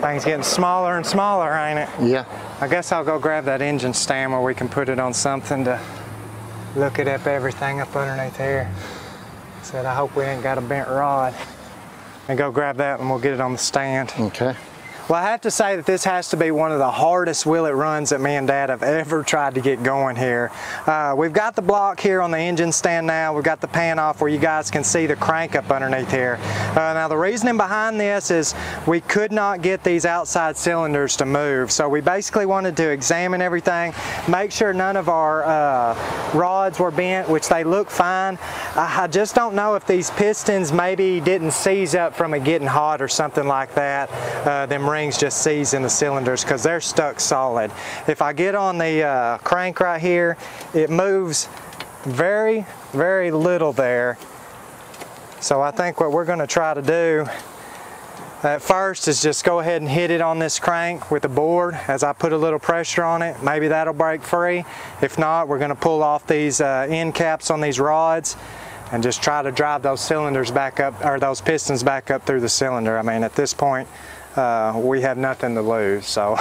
Thing's getting smaller and smaller, ain't it?
Yeah.
I guess I'll go grab that engine stand where we can put it on something to look it up, everything up underneath here. Said I hope we ain't got a bent rod. And go grab that and we'll get it on the stand.
Okay.
Well, I have to say that this has to be one of the hardest wheelet runs that me and Dad have ever tried to get going here. We've got the block here on the engine stand now. We've got the pan off where you guys can see the crank up underneath here. Now the reasoning behind this is we could not get these outside cylinders to move. So we basically wanted to examine everything, make sure none of our rods were bent, which they look fine. I just don't know if these pistons maybe didn't seize up from it getting hot or something like that. Them rings just seize in the cylinders because they're stuck solid. If I get on the crank right here, it moves very, very little there. So I think what we're going to try to do at first is just go ahead and hit it on this crank with the board as I put a little pressure on it. Maybe that'll break free. If not, we're going to pull off these end caps on these rods and just try to drive those cylinders back up, or those pistons back up through the cylinder. I mean, at this point, we have nothing to lose, so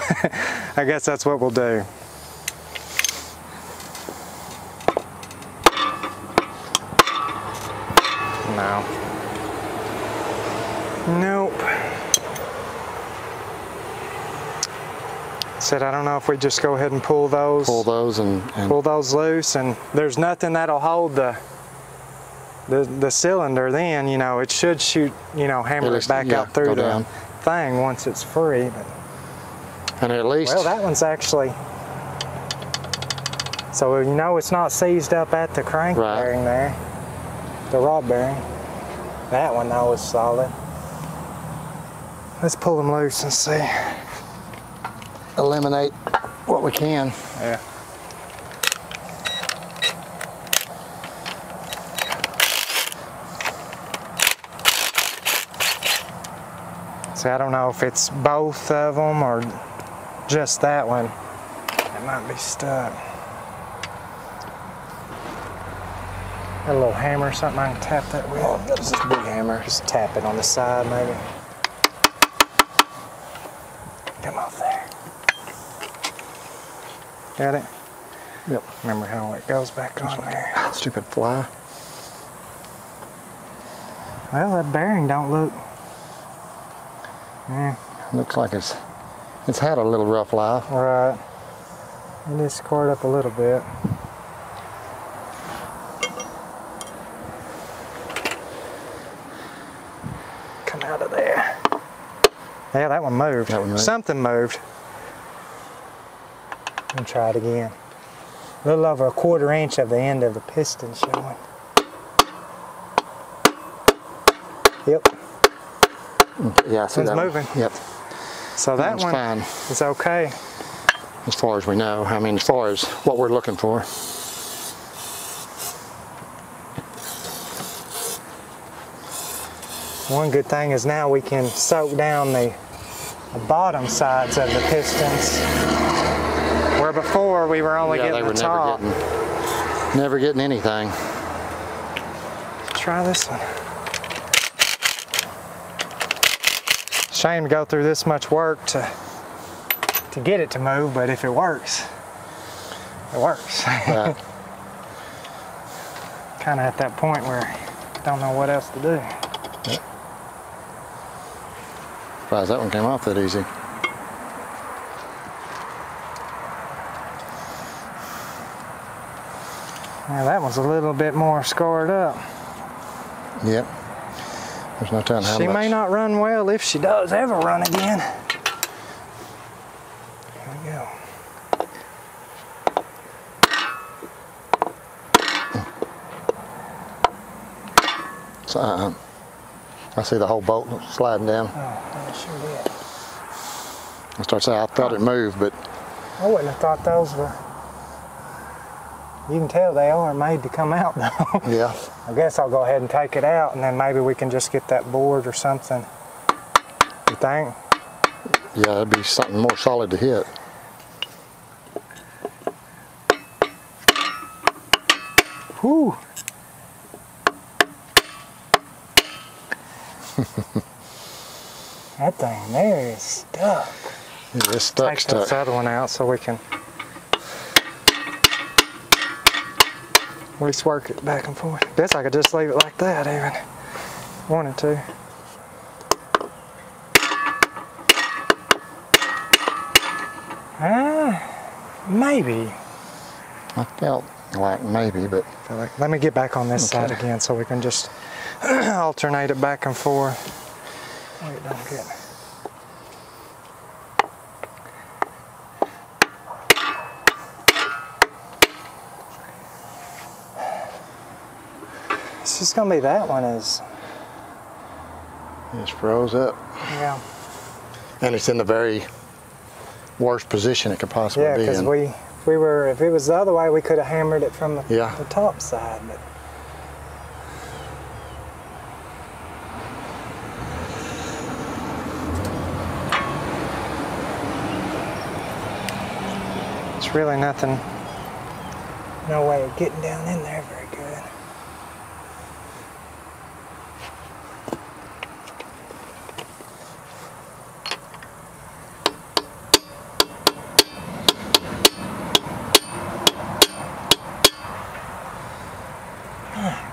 I guess that's what we'll do. No. Nope. Said I don't know if we just go ahead and pull those.
Pull those and
pull those loose, and there's nothing that'll hold the cylinder. Then you know it should shoot, you know, hammer it back out through the thing once it's free. But,
and at least,
well, that one's actually, so you know it's not seized up at the crank bearing there, the rod bearing. That one though is solid. Let's pull them loose and see.
Eliminate what we can.
Yeah. See, I don't know if it's both of them or just that one. It might be stuck. Got a little hammer or something I can tap that with.
Oh, that's this big hammer.
Just tap it on the side maybe. Come off there. Got it?
Yep.
Remember how it goes back on there.
Stupid fly.
Well, that bearing don't look. Yeah.
Looks like it's had a little rough life.
Right. It just scored up a little bit. Come out of there. Yeah, that one moved.
That one moved.
Something moved. And try it again. A little over a 1/4 inch of the end of the piston showing. Yep.
Yeah, I see
It's
that
moving.
One. Yep.
So that
one's
one
fine.
is okay.
As far as we know. I mean, as far as what we're looking for.
One good thing is now we can soak down the bottom sides of the pistons, where before we were only
Yeah,
getting
they were
the top.
never getting anything.
Let's try this one. Shame to go through this much work to get it to move, but if it works, it works.
Right.
Kind of at that point where I don't know what else to do.
Yep. Surprised that one came off that easy.
Now that one's a little bit more scored up.
Yep. There's no telling how
She
much.
may not run well if she does ever run again. Here we go.
So, I see the whole bolt sliding down.
Oh, it sure did.
I start saying I thought it moved, but
I wouldn't have thought those were. You can tell they are made to come out though.
yeah.
I guess I'll go ahead and take it out, and then maybe we can just get that board or something. You think?
Yeah, it'd be something more solid to hit.
Whew. That thing there is stuck.
Yeah, it's stuck,
Take this
stuck.
other one out so we can at least work it back and forth. Guess I could just leave it like that even. Wanted to. Maybe.
I felt like maybe, but
Let me get back on this
Okay.
side again so we can just alternate it back and forth. Oh, it don't get. It's just gonna be that one is,
it just froze up.
yeah.
And it's in the very worst position it could possibly
Yeah,
be
because
in.
if it was the other way, we could have hammered it from
Yeah.
the top side. But it's really nothing, no way of getting down in there very good.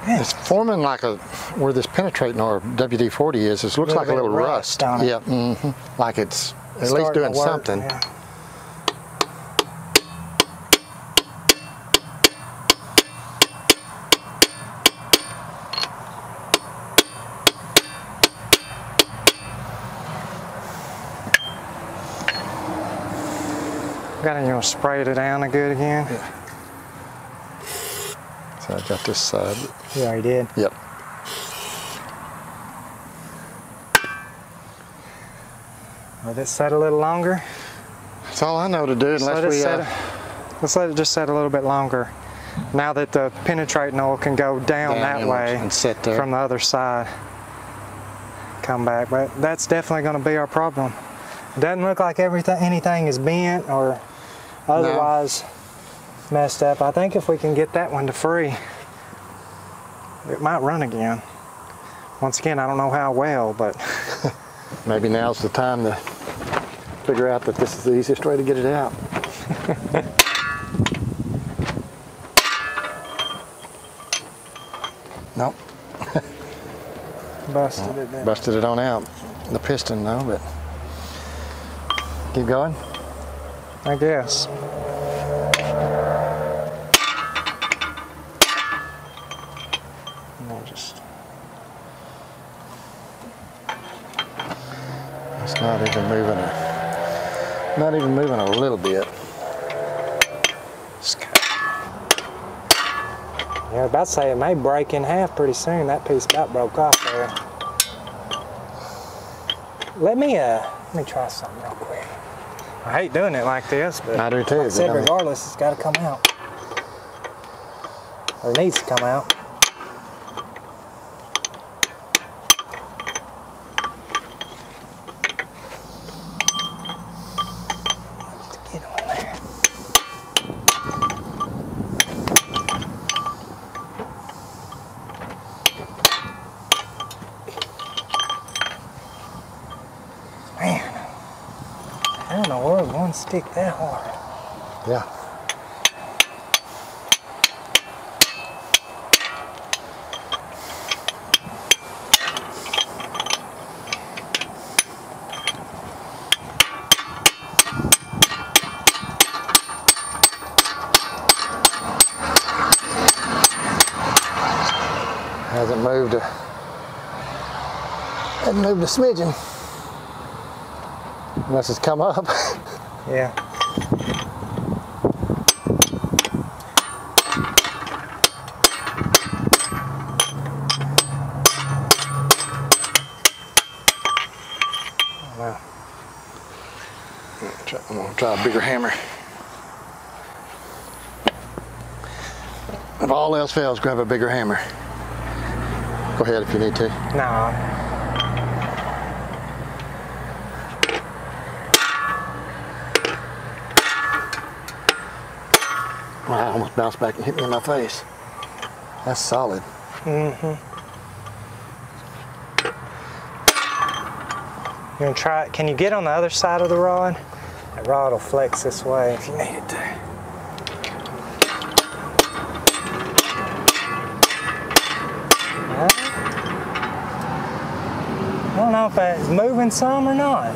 It's forming like where this penetrating or WD-40 is, it looks like a
bit
little
of
rust.
on it.
Yeah, like it's at least
Starting to
doing
work,
something.
yeah. Got it, you want to spray it down a good again?
So I got this side.
You already did.
Yep.
Let it set a little longer.
That's all I know to do
Let's
unless we
let's let it just set a little bit longer. Now that the penetrating oil can go down that
inwards
way
and sit there.
from the other side. Come back, but that's definitely going to be our problem. It doesn't look like anything is bent or otherwise messed up. I think if we can get that one to free, it might run again. Once again, I don't know how well, but
maybe now's the time to figure out that this is the easiest way to get it out. Nope.
Busted it.
Busted it on out. The piston though, but keep going.
I guess. We'll just.
It's not even moving. Not even moving a little bit.
Yeah, I was about to say it may break in half pretty soon. That piece about broke off there. Let me try something real quick. I hate doing it like this, but
I do too.
like I said, regardless, it's got to come out. Or it needs to come out. Get on there. Man, how in the world one stick that hard?
Yeah. Hasn't moved a smidgen. Unless it's come up.
Yeah. Wow.
I'm gonna try a bigger hammer. If all else fails, grab a bigger hammer. Go ahead if you need to.
No.
I almost bounced back and hit me in my face. That's solid.
Mm-hmm. You gonna try it? Can you get on the other side of the rod? That rod will flex this way if you need it to. I don't know if it's moving some or not.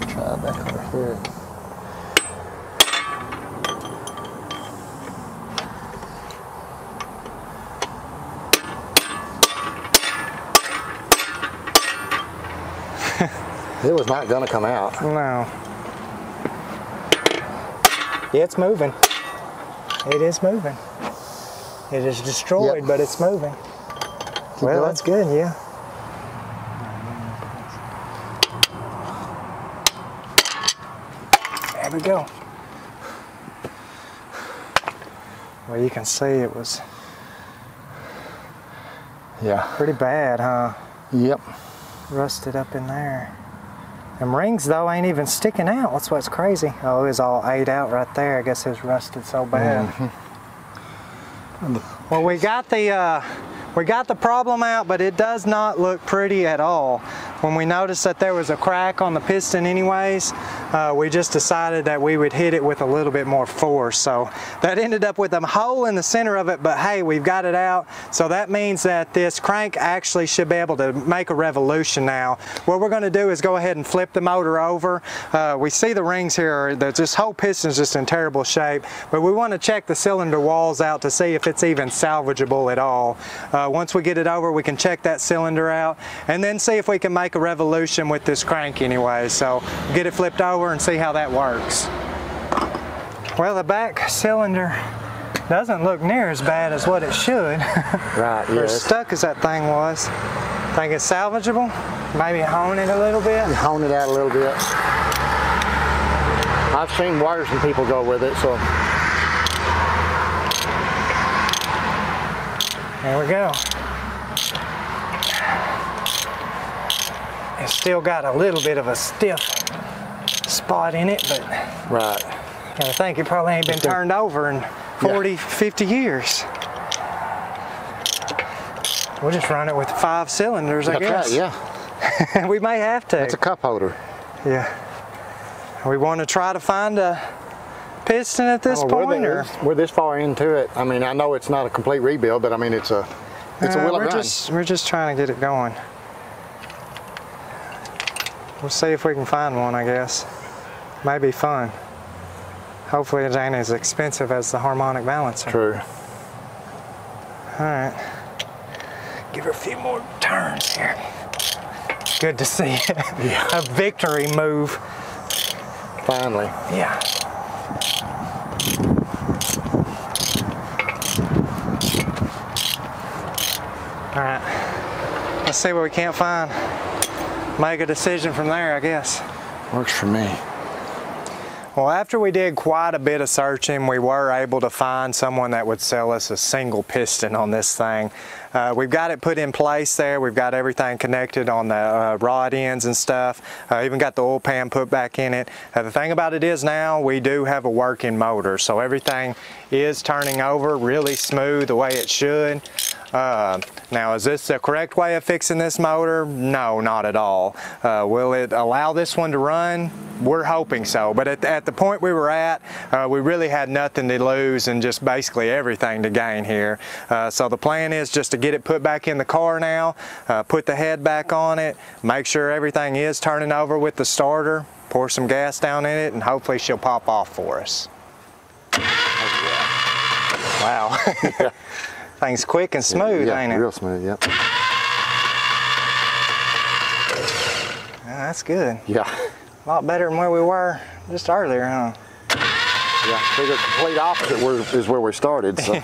Try back over here. It was not gonna come out.
No. Yeah, it's moving. It is moving. It is destroyed,
Yep.
but it's moving.
Keep
Well,
going.
that's good, yeah. There we go. Well, you can see it was
Yeah.
pretty bad, huh?
Yep.
Rusted up in there. Them rings, though, ain't even sticking out. That's what's crazy. Oh, it was all ate out right there. I guess it was rusted so bad. Well, we got the problem out, but it does not look pretty at all. When we noticed that there was a crack on the piston anyways, we just decided that we would hit it with a little bit more force. So that ended up with a hole in the center of it, but hey, we've got it out. So that means that this crank actually should be able to make a revolution now. What we're gonna do is go ahead and flip the motor over. We see the rings here, this whole piston is just in terrible shape, but we wanna check the cylinder walls out to see if it's even salvageable at all. Once we get it over, we can check that cylinder out and then see if we can make a revolution with this crank anyway. So get it flipped over and see how that works. Well, the back cylinder doesn't look near as bad as what it should.
Right,
Or
yes.
stuck as that thing was. Think it's salvageable? Maybe hone it a little bit?
Hone it out a little bit. I've seen worse than people go with it, so.
There we go. It's still got a little bit of a stiff spot in it, but
Right.
I think it probably ain't been turned over in 40, 50 years. We'll just run it with 5 cylinders, I guess.
Right, yeah.
We may have to.
That's a cup holder.
Yeah. We want to try to find a piston at this point, or
we're this far into it. I mean, I know it's not a complete rebuild, but I mean, it's a wheel and run.
We're just trying to get it going. We'll see if we can find one, I guess. Might be fun. Hopefully it ain't as expensive as the harmonic balancer.
True.
All right. Give her a few more turns here. Good to see a victory move.
Finally.
Yeah. All right. Let's see what we can't find. Make a decision from there, I guess.
Works for me.
Well, after we did quite a bit of searching, we were able to find someone that would sell us a single piston on this thing. We've got it put in place there. We've got everything connected on the rod ends and stuff. Even got the oil pan put back in it. The thing about it is now we do have a working motor, so everything is turning over really smooth the way it should. Now, is this the correct way of fixing this motor? No, not at all. Will it allow this one to run? We're hoping so, but at the point we were at, we really had nothing to lose and just basically everything to gain here. So the plan is just to get it put back in the car now, put the head back on it, make sure everything is turning over with the starter, pour some gas down in it, and hopefully she'll pop off for us. Wow. Thing's quick and smooth, ain't it?
Real smooth, yep.
Yeah, that's good.
Yeah.
A lot better than where we were just earlier, huh?
Yeah, the complete opposite is where we started, so.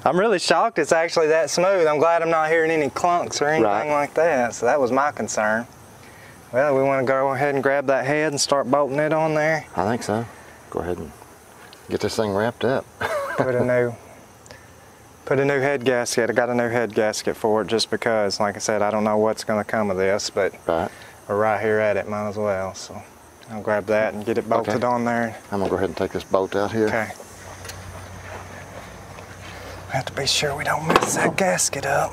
I'm really shocked it's actually that smooth. I'm glad I'm not hearing any clunks or anything like that, so that was my concern. Well, we want to go ahead and grab that head and start bolting it on there.
I think so. Go ahead and get this thing wrapped up.
Put a new head gasket. I got a new head gasket for it just because, like I said, I don't know what's going to come of this, but we're right here at it, might as well. So I'll grab that and get it bolted on there.
I'm going to go ahead and take this bolt out here.
Okay. Have to be sure we don't mess that gasket up.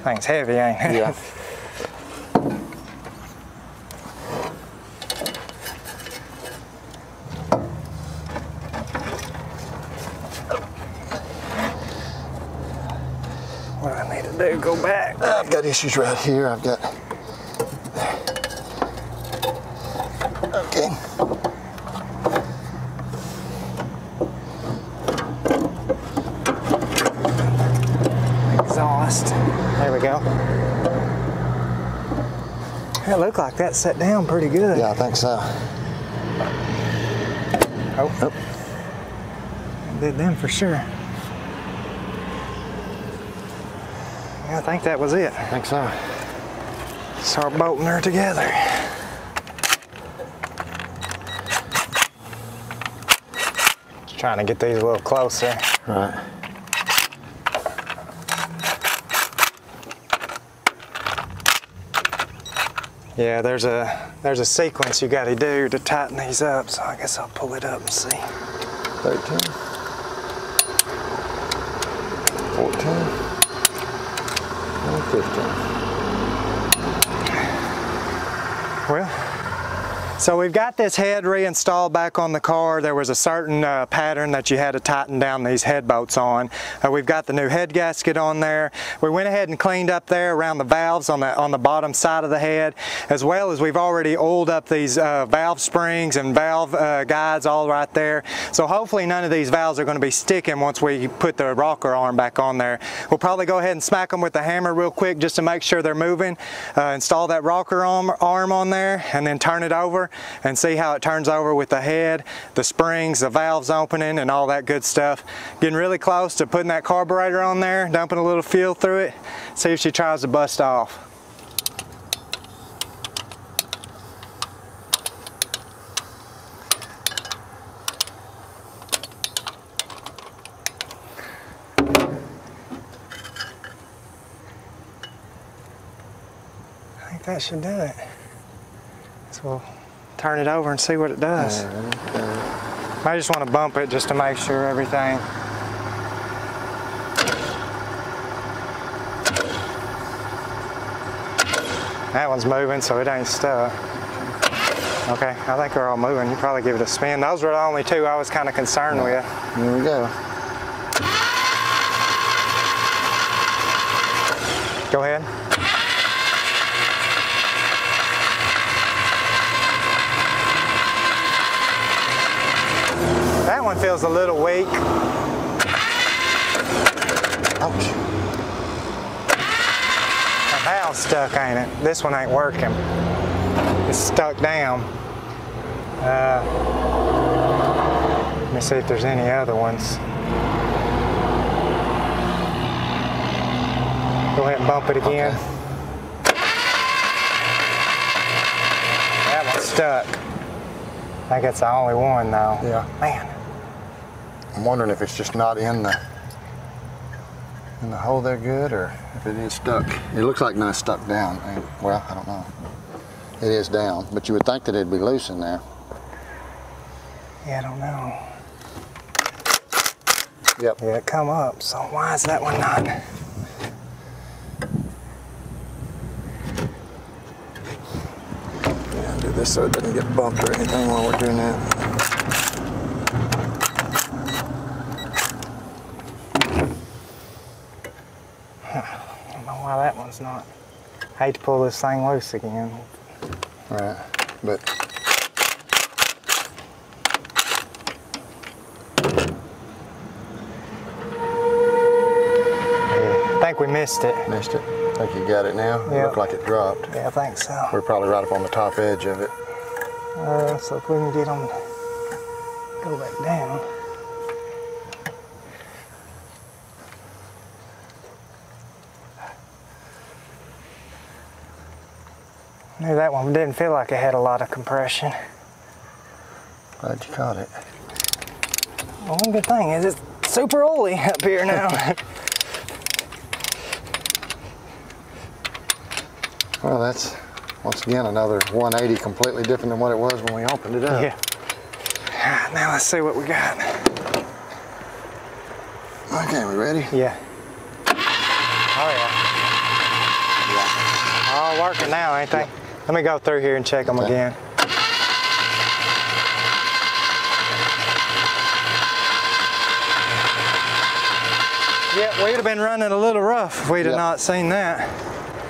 Thing's heavy, ain't it?
Yeah.
What do I need to do? Go back?
I've got issues right here. I've got. Okay.
Exhaust. There we go. It looked like that set down pretty good.
Yeah, I think so.
Oh. Did them for sure. I think that was it.
I think so.
Start bolting her together. Just trying to get these a little closer.
Right.
Yeah, there's a sequence you got to do to tighten these up, so I guess I'll pull it up and see.
13. 14. 15.
Well, so we've got this head reinstalled back on the car. There was a certain pattern that you had to tighten down these head bolts on. We've got the new head gasket on there. We went ahead and cleaned up there around the valves on the bottom side of the head, as well as we've already oiled up these valve springs and valve guides all right there. So hopefully none of these valves are going to be sticking once we put the rocker arm back on there. We'll probably go ahead and smack them with the hammer real quick just to make sure they're moving. Install that rocker arm on there and then turn it over and see how it turns over with the head, the springs, the valves opening, and all that good stuff. Getting really close to putting that carburetor on there, dumping a little fuel through it, see if she tries to bust off. I think that should do it. So we'll turn it over and see what it does. I just want to bump it just to make sure everything. That one's moving, so it ain't stuck. Okay, I think they're all moving. You probably give it a spin. Those were the only two I was kind of concerned with.
Here we go.
Go ahead. That one feels a little weak.
Ouch.
The valve's stuck, ain't it? This one ain't working. It's stuck down. Let me see if there's any other ones. Go ahead and bump it again.
Okay.
That one's stuck. I think it's the only one though.
Yeah.
Man.
I'm wondering if it's just not in the hole there good, or if it is stuck. It looks like it's stuck down. Well, I don't know. It is down, but you would think that it'd be loose in there.
Yeah, I don't know.
Yep.
Yeah, it come up, so why is that one not?
Yeah, do this so it doesn't get bumped or anything while we're doing that.
I don't know why that one's not. I hate to pull this thing loose again.
Right, but
I think we missed it.
missed it. I think you got it now. It
Yeah.
looked like it dropped.
Yeah, I think so.
We're probably right up on the top edge of it.
So if we can get them, go back down. Maybe that one didn't feel like it had a lot of compression.
Glad you caught it.
Well, one good thing is it's super oily up here now.
Well, that's once again another 180, completely different than what it was when we opened it up.
Yeah. Now let's see what we got.
Okay, we ready?
Yeah. Oh yeah. All working now, ain't they? Let me go through here and check them again. Yeah, we'd have been running a little rough if we'd have not seen that.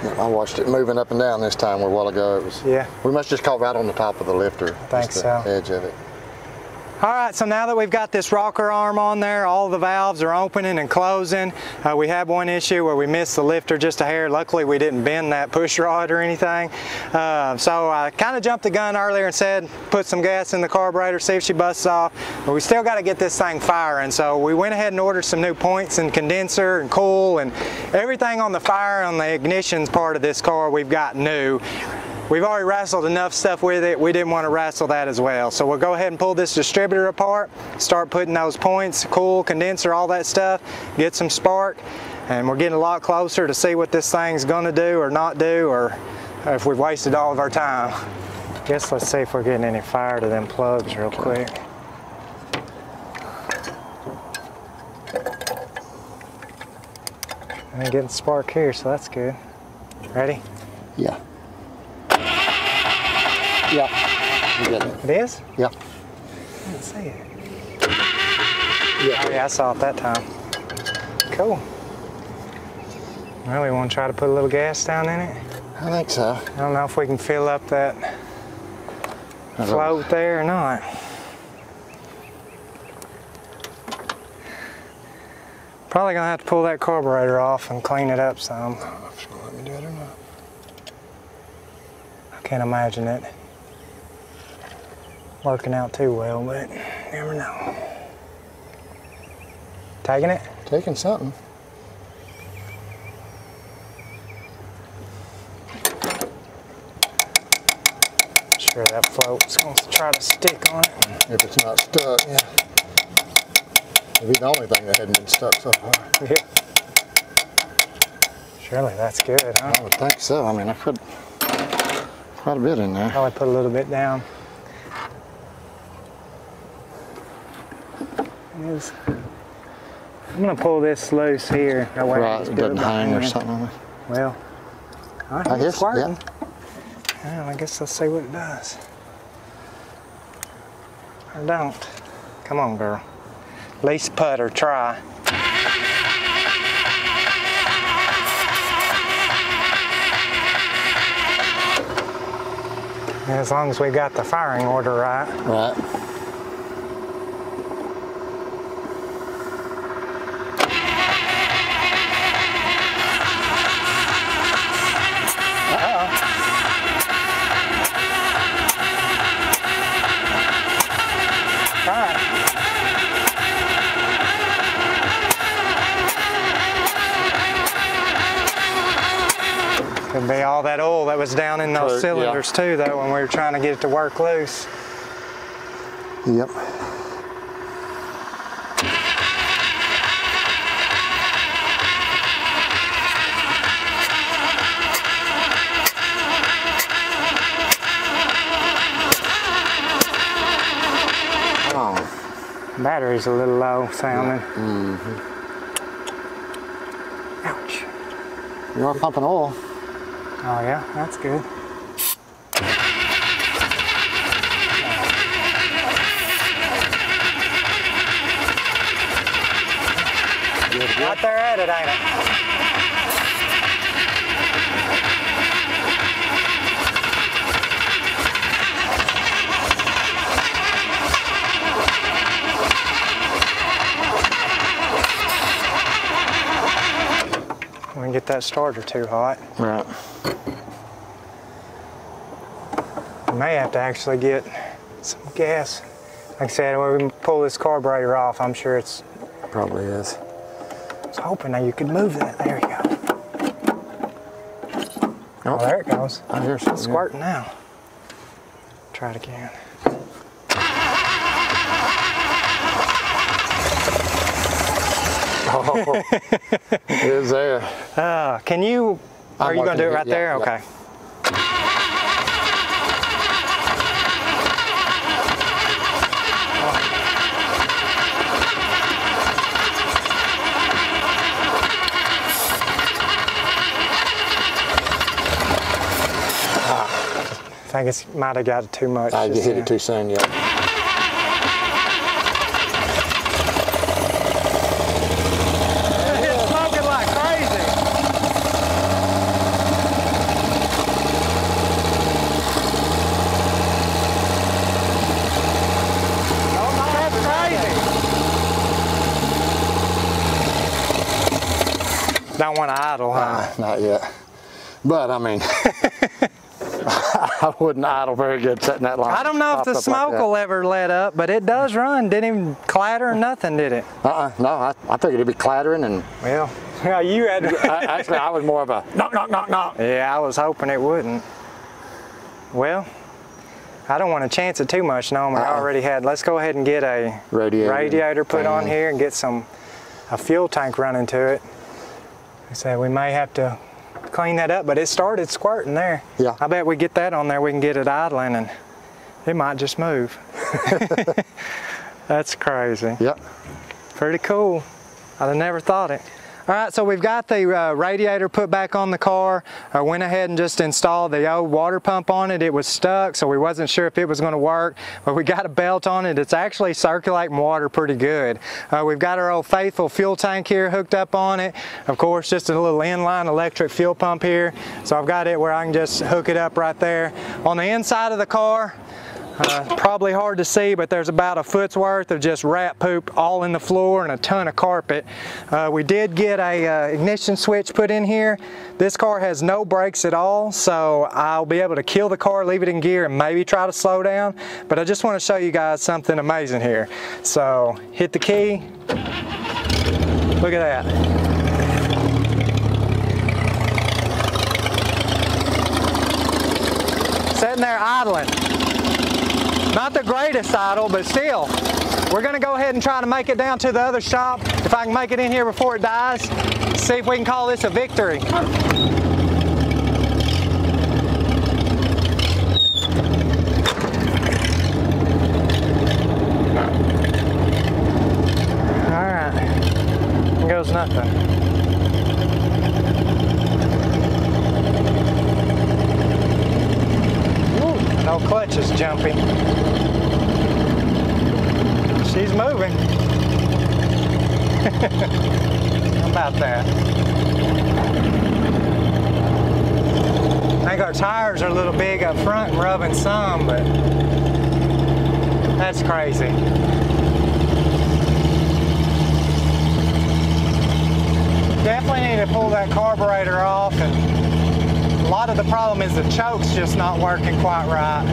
Yeah, I watched it moving up and down this time where a while ago it was.
Yeah.
We must just caught right on the top of the lifter.
I think
just the
so.
edge of it.
All right, so now that we've got this rocker arm on there, all the valves are opening and closing. We had one issue where we missed the lifter just a hair. Luckily, we didn't bend that push rod or anything. So I kind of jumped the gun earlier and said, put some gas in the carburetor, see if she busts off. But we still got to get this thing firing. So we went ahead and ordered some new points and condenser and cool and everything on the fire on the ignitions part of this car we've got new. We've already wrestled enough stuff with it, we didn't want to wrestle that as well. So we'll go ahead and pull this distributor apart, start putting those points, cool, condenser, all that stuff, get some spark, and we're getting a lot closer to see what this thing's going to do or not do, or if we've wasted all of our time. Guess let's see if we're getting any fire to them plugs real quick. I ain't getting spark here, so that's good. Ready?
Yeah. Yeah. You get it.
It is?
Yeah.
I didn't see it.
Yeah.
Oh yeah, I saw it that time. Cool. Well, we want to try to put a little gas down in it.
I think so.
I don't know if we can fill up that float there or not. Probably gonna have to pull that carburetor off and clean it up some.
I don't know if it's gonna let me do it or not.
I can't imagine it working out too well, but never know. Taking it?
Taking something.
Sure that float's going to try to stick on it.
If it's not stuck, yeah. It'd be the only thing that hadn't been stuck so far.
Yeah. Surely that's good, huh?
I would think so. I mean, I put quite a bit in there.
Probably put a little bit down. I'm going to pull this loose here. That way
Right, it doesn't hang or something.
Well,
I guess,
it's working. Yeah, I guess let's see what it does. Or don't. Come on, girl. At least putt or try. As long as we got the firing order right.
Right.
Could be all that oil that was down in those cylinders too, though, when we were trying to get it to work loose.
Yep.
Oh. Battery's a little low sounding. Ouch.
You are pumping oil.
Oh yeah, that's good. Right there at it, ain't it? We can get that starter too hot.
Right.
We may have to actually get some gas. Like I said, when we pull this carburetor off, I'm sure it's...
Probably is.
I was hoping that you could move that. There you go. Oh, there it goes.
I hear something.
It's squirting now. Try it again.
Oh, it is there.
Can you... Are you going to do it right there?
Yeah.
Okay. I think it might have got too much.
I hit it too soon, yeah.
It's smoking like crazy. Oh, that's crazy. Don't want to idle, huh?
Not yet. But I mean, I wouldn't idle very good setting that line.
I don't know if the smoke will ever let up, but it does run. Didn't even clatter or nothing, did it?
No, I figured it'd be clattering and...
Well, you had to...
Actually, I was more of a knock, knock, knock, knock.
Yeah, I was hoping it wouldn't. Well, I don't want to chance it too much knowing we already had. Let's go ahead and get a radiator put on here and get a fuel tank running to it. I said we may have to clean that up, but it started squirting there.
Yeah. I
bet we get that on there, we can get it idling and it might just move. That's crazy.
Yep.
Pretty cool. I'd have never thought it. All right, so we've got the radiator put back on the car. I went ahead and just installed the old water pump on it. It was stuck, so we wasn't sure if it was going to work, but we got a belt on it. It's actually circulating water pretty good. We've got our old faithful fuel tank here hooked up on it. Of course, just a little inline electric fuel pump here. So I've got it where I can just hook it up right there. On the inside of the car, probably hard to see, but there's about a foot's worth of just rat poop all in the floor and a ton of carpet. We did get a ignition switch put in here. This car has no brakes at all, so I'll be able to kill the car, leave it in gear, and maybe try to slow down. But I just want to show you guys something amazing here. So hit the key. Look at that. Sitting there idling. Not the greatest idle, but still. We're gonna go ahead and try to make it down to the other shop. If I can make it in here before it dies, see if we can call this a victory. All right, here goes nothing. No clutch is jumping. How about that? I think our tires are a little big up front and rubbing some, but that's crazy. Definitely need to pull that carburetor off, and a lot of the problem is the choke's just not working quite right.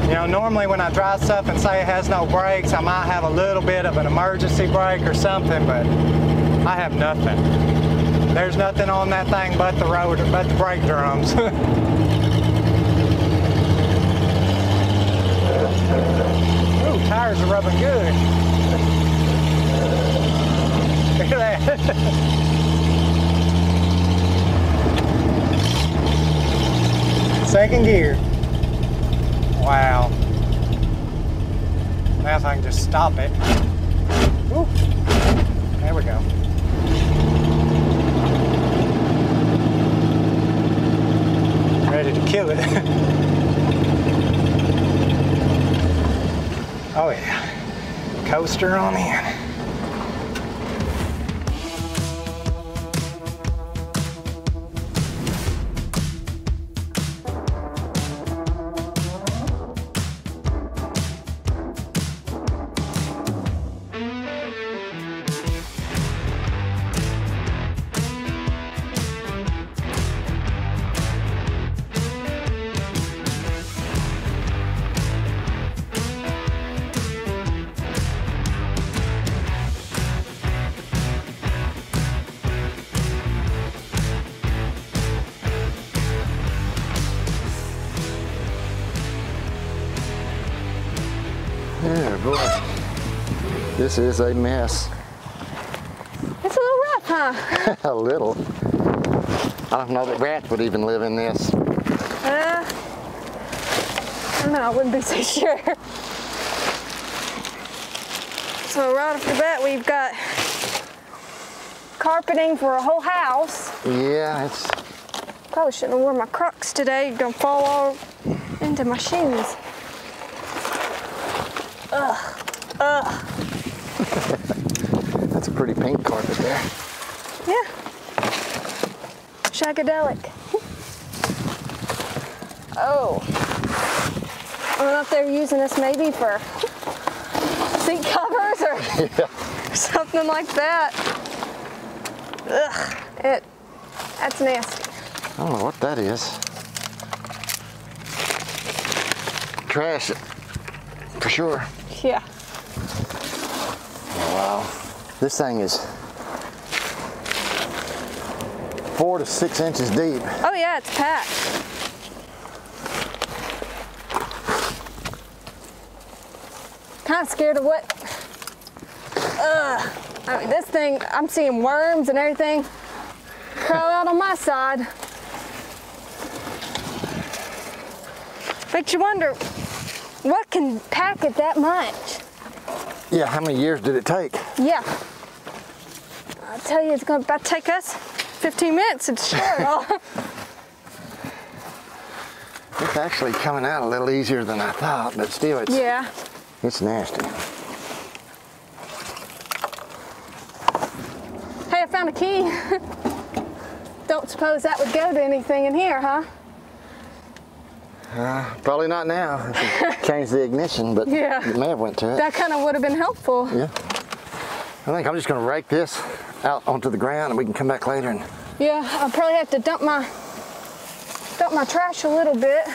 You know, normally when I drive stuff and say it has no brakes, I might have a little bit of an emergency brake or something, but I have nothing. There's nothing on that thing but the rotor, but the brake drums. Ooh, tires are rubbing good. Look at that. Second gear. Wow. Now if I can just stop it. Ooh. There we go. Ready to kill it. Oh yeah. Coaster on in.
Yeah, boy. This is a mess.
It's a little rough, huh?
A little. I don't know that rats would even live in this.
I don't know, I wouldn't be so sure. So right off the bat, we've got carpeting for a whole house.
Yeah, it's...
Probably shouldn't have worn my Crocs today. You're gonna fall all into my shoes. Ugh. Ugh.
That's a pretty pink carpet there.
Yeah. Shagadelic. Oh. I don't know if they're using this maybe for seat covers or something like that. Ugh. That's nasty.
I don't know what that is. Trash it, for sure.
Yeah.
Oh, wow. This thing is 4 to 6 inches deep.
Oh yeah, it's packed. Kind of scared of what? I mean, this thing, I'm seeing worms and everything crawl out on my side. Makes you wonder, what can pack it that much?
Yeah, how many years did it take?
Yeah. I'll tell you, it's going to about take us 15 minutes to destroy it all.
It's actually coming out a little easier than I thought, but still it's,
Yeah.
it's nasty.
Hey, I found a key. Don't suppose that would go to anything in here, huh?
Probably not now. If you change the ignition, but
Yeah.
it may have went to it.
That kind of would have been helpful.
Yeah. I think I'm just going to rake this out onto the ground and we can come back later and...
Yeah, I'll probably have to dump my trash a little bit.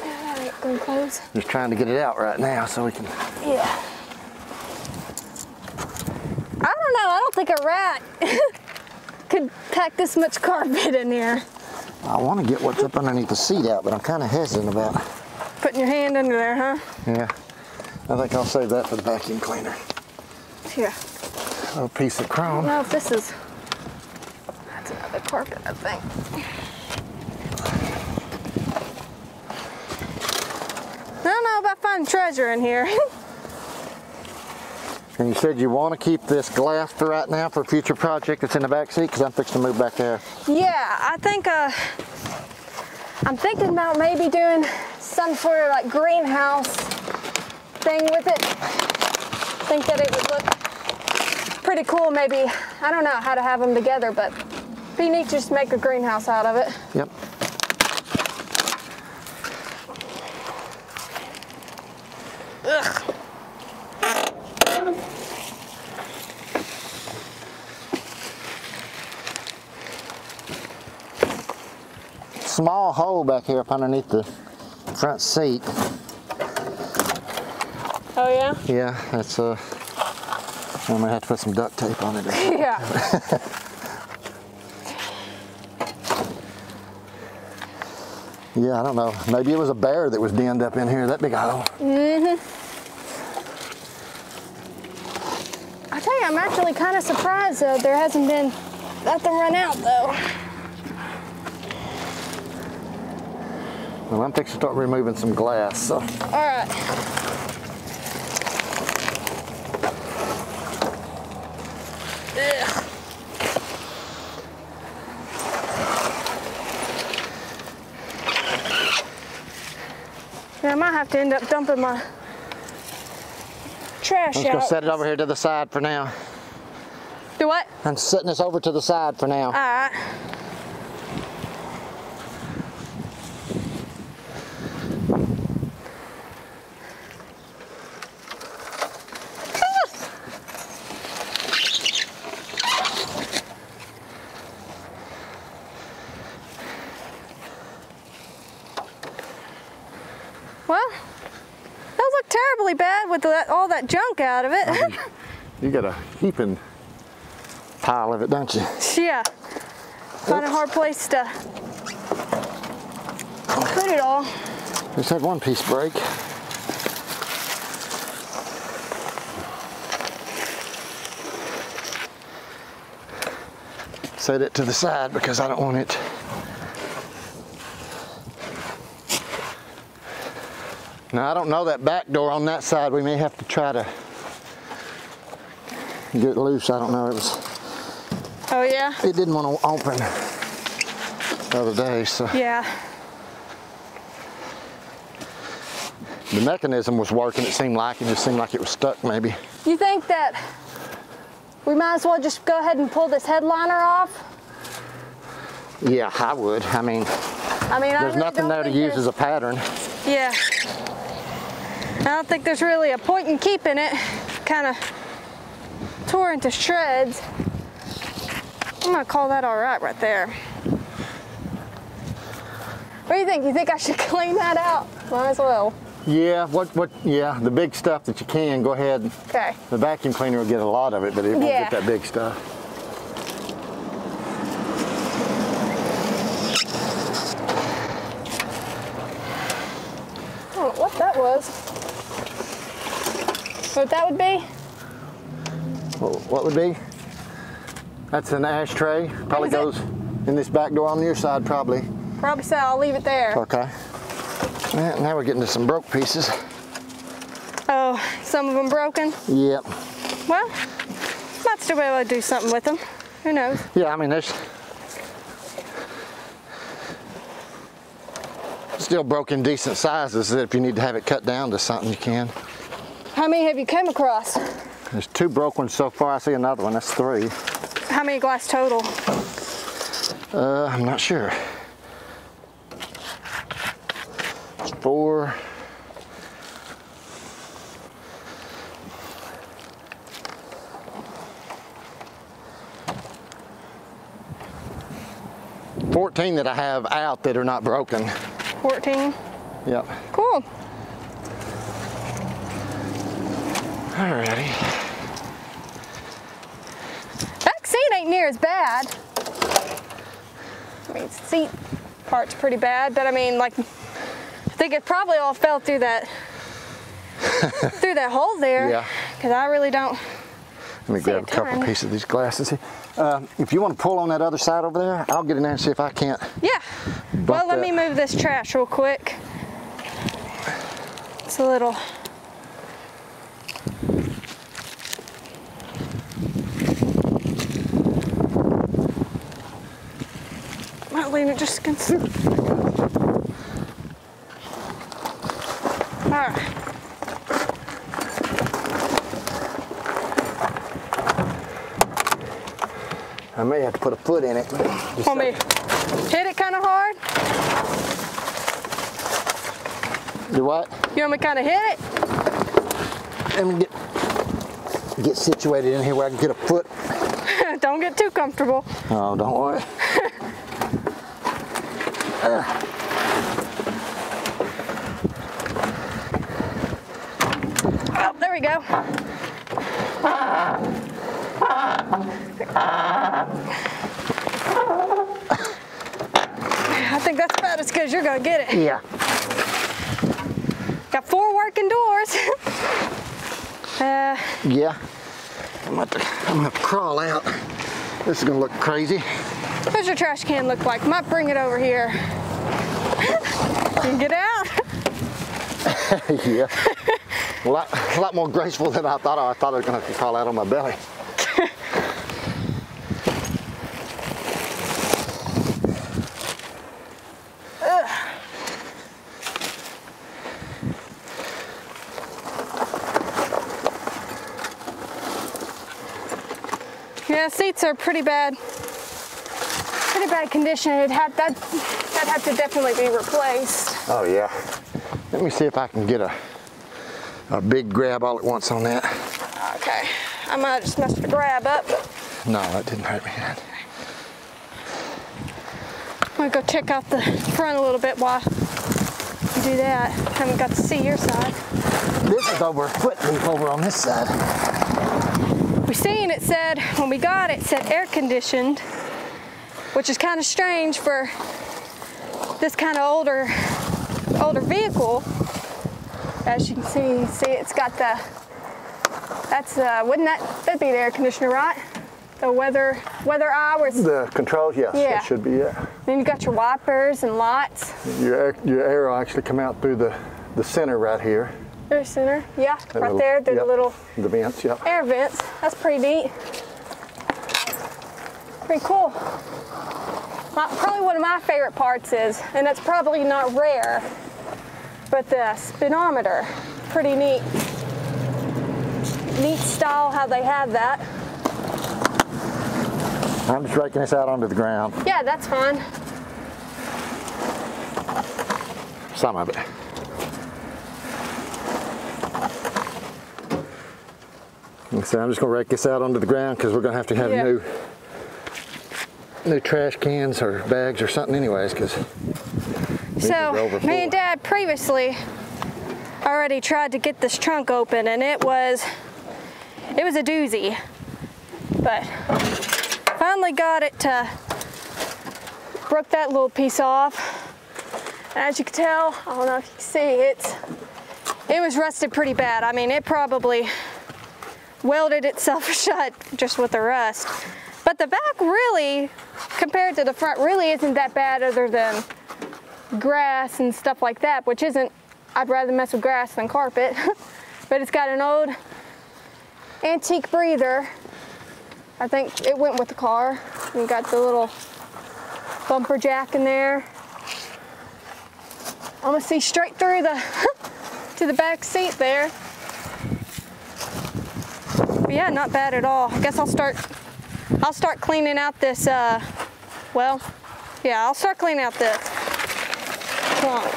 That ain't gonna close.
Just trying to get it out right now so we can...
Yeah. I don't know, I don't think a rat could pack this much carpet in here.
I want to get what's up underneath the seat out, but I'm kind of hesitant about...
Putting your hand under there, huh?
Yeah. I think I'll save that for the vacuum cleaner.
Yeah.
A little piece of
I don't
chrome.
know if this is... That's another carpet, I think. I don't know about finding treasure in here.
And you said you want to keep this glass for right now for a future project that's in the back seat, because I'm fixing to move back there.
Yeah, I think I'm thinking about maybe doing some sort of like greenhouse thing with it. Think that it would look pretty cool maybe. I don't know how to have them together, but it'd be neat to just make a greenhouse out of it.
Yep.
Ugh.
Small hole back here up underneath the front seat.
Oh yeah?
Yeah, that's I'm gonna have to put some duct tape on it.
Yeah.
Yeah, I don't know. Maybe it was a bear that was denned up in here, that big hole.
Mm-hmm. I tell you, I'm actually kind of surprised there hasn't been nothing run out though.
Well, I'm fixing to start removing some glass, so.
All right. Ugh. Yeah, I might have to end up dumping my trash
I'm just
out.
gonna set it over here to the side for now.
Do what?
I'm setting this over to the side for now.
All right. Well, those look terribly bad with all that junk out of it.
You got a heaping pile of it, don't you?
Yeah. Find a hard place to put it all.
Just had one piece break. Set it to the side because I don't want it. Now I don't know that back door on that side. We may have to try to get it loose. I don't know.
Oh yeah?
It didn't want to open the other day, so.
Yeah.
The mechanism was working, it seemed like. It just seemed like it was stuck, maybe.
You think that we might as well just go ahead and pull this headliner off?
Yeah, I would. I mean, there's
really
nothing there to use as a pattern.
Yeah. I don't think there's really a point in keeping it. Kind of tore into shreds. I'm gonna call that all right there. What do you think? You think I should clean that out? Might as well.
Yeah, yeah, the big stuff that you can, go ahead.
Okay.
The vacuum cleaner will get a lot of it, but it won't get that big stuff.
I don't know what that was. What that would be?
What would be? That's an ashtray. Probably goes in this back door on your side, probably.
Probably so. I'll leave it there.
Okay. Now we're getting to some broke pieces.
Oh, some of them broken?
Yep.
Well, might still be able to do something with them. Who knows?
Yeah, I mean, there's still broken decent sizes that if you need to have it cut down to something, you can.
How many have you come across?
There's 2 broke ones so far. I see another one. That's 3.
How many glass total?
I'm not sure. 4. $14 that I have out that are not broken.
14?
Yep.
Cool.
Alrighty.
Back seat ain't near as bad. I mean, seat part's pretty bad, but I mean, like, I think it probably all fell through that through that hole there.
Yeah.
Because I really don't.
Let me grab a couple pieces of these glasses here. If you want to pull on that other side over there, I'll get in there and see if I can't.
Yeah. Well, let me move this trash real quick. It's a little. Might leave it just against. All right.
I may have to put a foot in it. Just
Want me hit it kind of hard?
Do what?
You want me kind of hit it?
Let me get situated in here where I can get a foot.
Don't get too comfortable.
Oh, don't worry.
Oh, there we go. I think that's about as good as you're gonna get it.
Yeah.
Got 4 working doors.
Yeah. I'm gonna have to crawl out. This is gonna look crazy.
What's your trash can look like? Might bring it over here. You can get out.
Yeah. A lot more graceful than I thought. I thought I was gonna have to crawl out on my belly.
Yeah, seats are pretty bad condition. That'd have to definitely be replaced.
Oh yeah. Let me see if I can get a big grab all at once on that.
Okay, I might have just messed the grab up.
No, that didn't hurt me.
I'm gonna go check out the front a little bit while you do that. Haven't got to see your side.
This is over a foot deep over on this side.
We seen it said, when we got it, it said air conditioned, which is kind of strange for this kind of older vehicle. As you can see it's got the, that'd be the air conditioner, right? The weather eye was.
The controls, yes,
Yeah.
it should be, yeah.
Then you got your wipers and lights.
Your air will actually come out through the center right here.
Air center, yeah,
That
right
little-
there, through
yep.
the little
The vents, yep.
air vents. That's pretty neat. Pretty cool. Probably one of my favorite parts is, and that's probably not rare, but the speedometer. Pretty neat. Neat style how they have that.
I'm just raking this out onto the ground.
Yeah, that's fine.
Some of it. So I'm just going to rake this out onto the ground because we're going to have
Yeah.
new trash cans or bags or something anyways, because
So, me and Dad previously already tried to get this trunk open, and it was a doozy. But finally got it to, broke that little piece off. And as you can tell, I don't know if you can see, it was rusted pretty bad. I mean, it probably welded itself shut just with the rust. But the back really, compared to the front, really isn't that bad other than grass and stuff like that, which isn't, I'd rather mess with grass than carpet. But it's got an old antique breather. I think it went with the car. You got the little bumper jack in there. I'm gonna see straight through the to the back seat there. But yeah, not bad at all. I guess I'll start cleaning out this, well, yeah, I'll start cleaning out this trunk.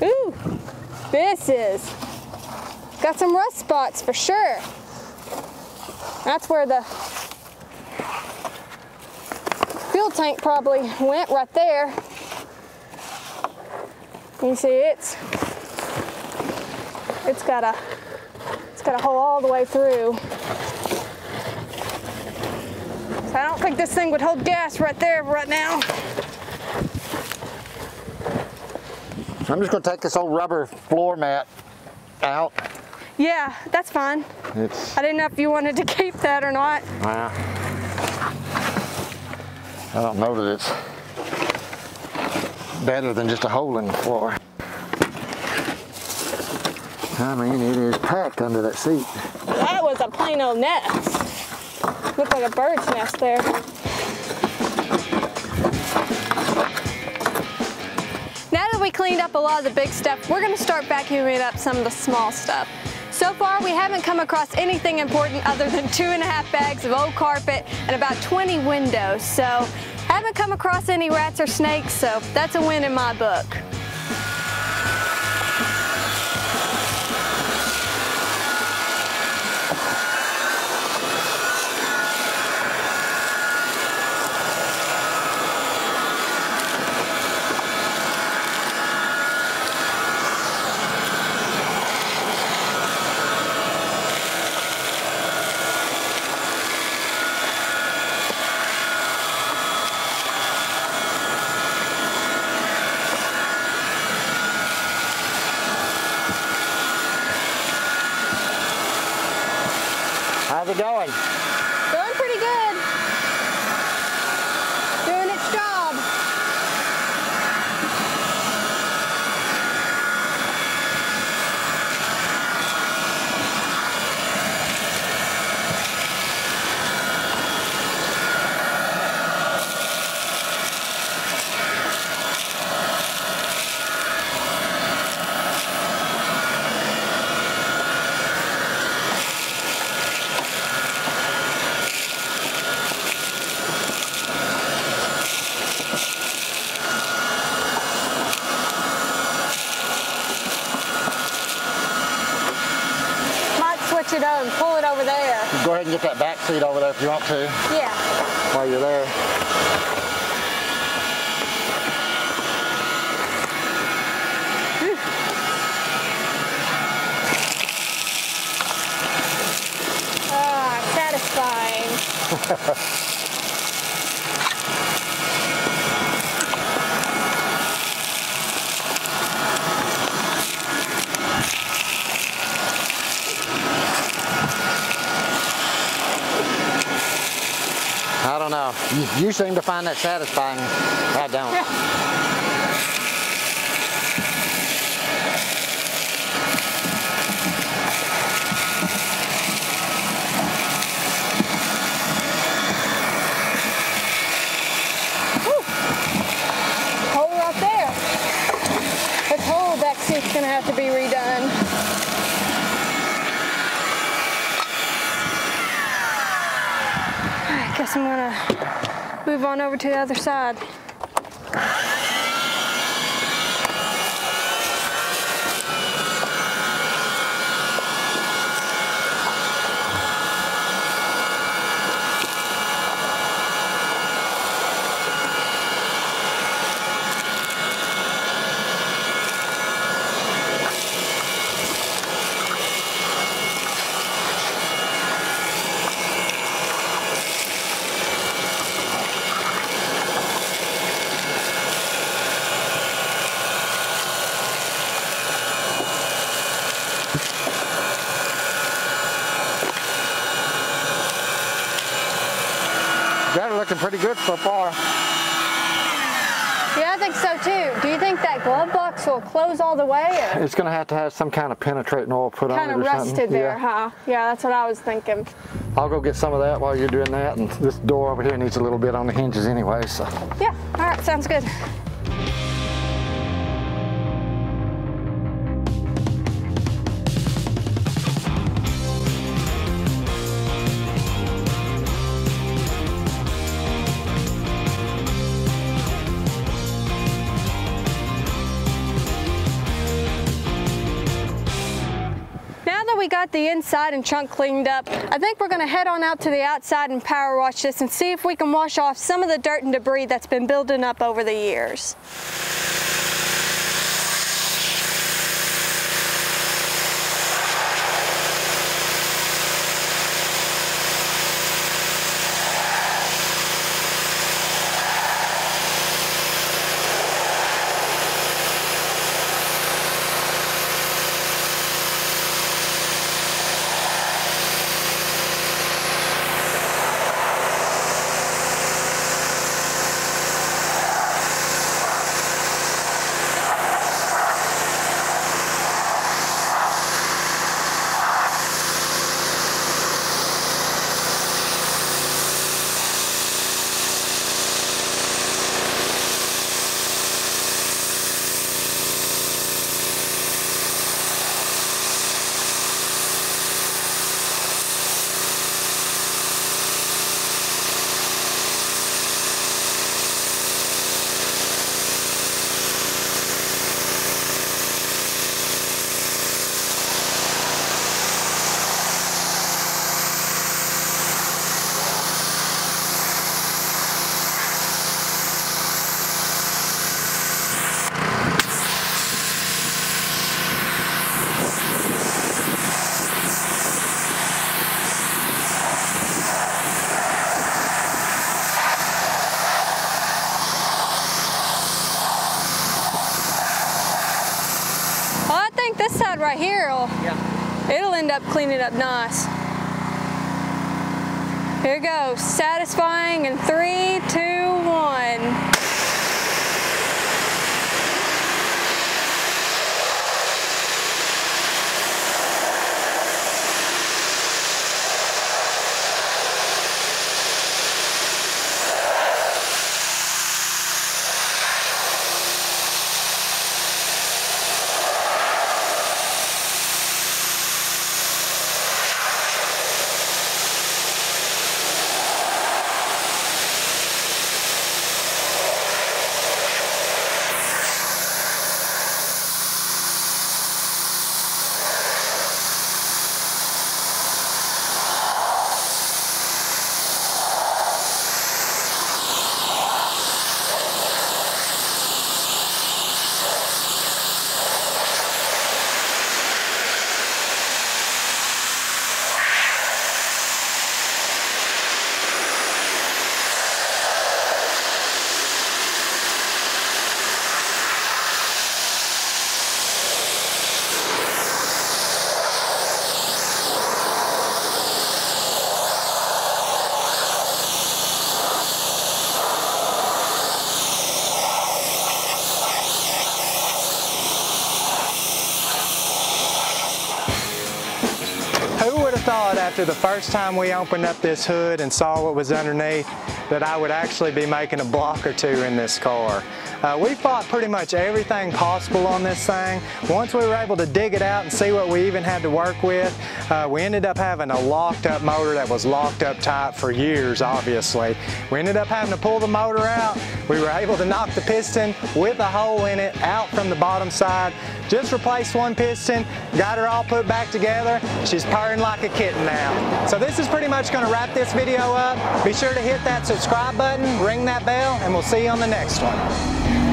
Ooh, this is, got some rust spots for sure. That's where the fuel tank probably went, right there. You see it's got a hole all the way through. So I don't think this thing would hold gas right there right now.
I'm just going to take this old rubber floor mat out.
Yeah, that's fine. I didn't know if you wanted to keep that or not.
I don't know that it's better than just a hole in the floor. I mean, it is packed under that seat.
That was a plain old nest. Looked like a bird's nest there. Now that we cleaned up a lot of the big stuff, we're gonna start vacuuming up some of the small stuff. So far, we haven't come across anything important other than 2.5 bags of old carpet and about 20 windows. So, haven't come across any rats or snakes, so that's a win in my book.
How's it going?
Going pretty good. Doing its job. Switch it on, pull it over there.
Go ahead and get that back seat over there if you want to.
Yeah.
While you're there.
Satisfying.
I don't know. You seem to find that satisfying. I don't.
Whew. Hole right there. This whole back seat's gonna have to be redone. Guess I'm gonna move on over to the other side.
Got it looking pretty good so far.
Yeah, I think so too. Do you think that glove box will close all the way? Or?
It's going to have some kind of penetrating oil put on it or
something. Kind of rusted there,
yeah.
huh? Yeah, that's what I was thinking.
I'll go get some of that while you're doing that, and this door over here needs a little bit on the hinges anyway, so.
Yeah, all right, sounds good. We got the inside and trunk cleaned up. I think we're gonna head on out to the outside and power wash this and see if we can wash off some of the dirt and debris that's been building up over the years. mud right here, it'll end up cleaning up nice. Here it goes, satisfying in 3, 2, 1.
Thought after the first time we opened up this hood and saw what was underneath that I would actually be making a block or two in this car. We fought pretty much everything possible on this thing. Once we were able to dig it out and see what we even had to work with, we ended up having a locked up motor that was locked up tight for years, obviously. We ended up having to pull the motor out. We were able to knock the piston with a hole in it out from the bottom side. Just replaced one piston, got her all put back together. She's purring like a kitten now. So this is pretty much gonna wrap this video up. Be sure to hit that subscribe button, ring that bell, and we'll see you on the next one.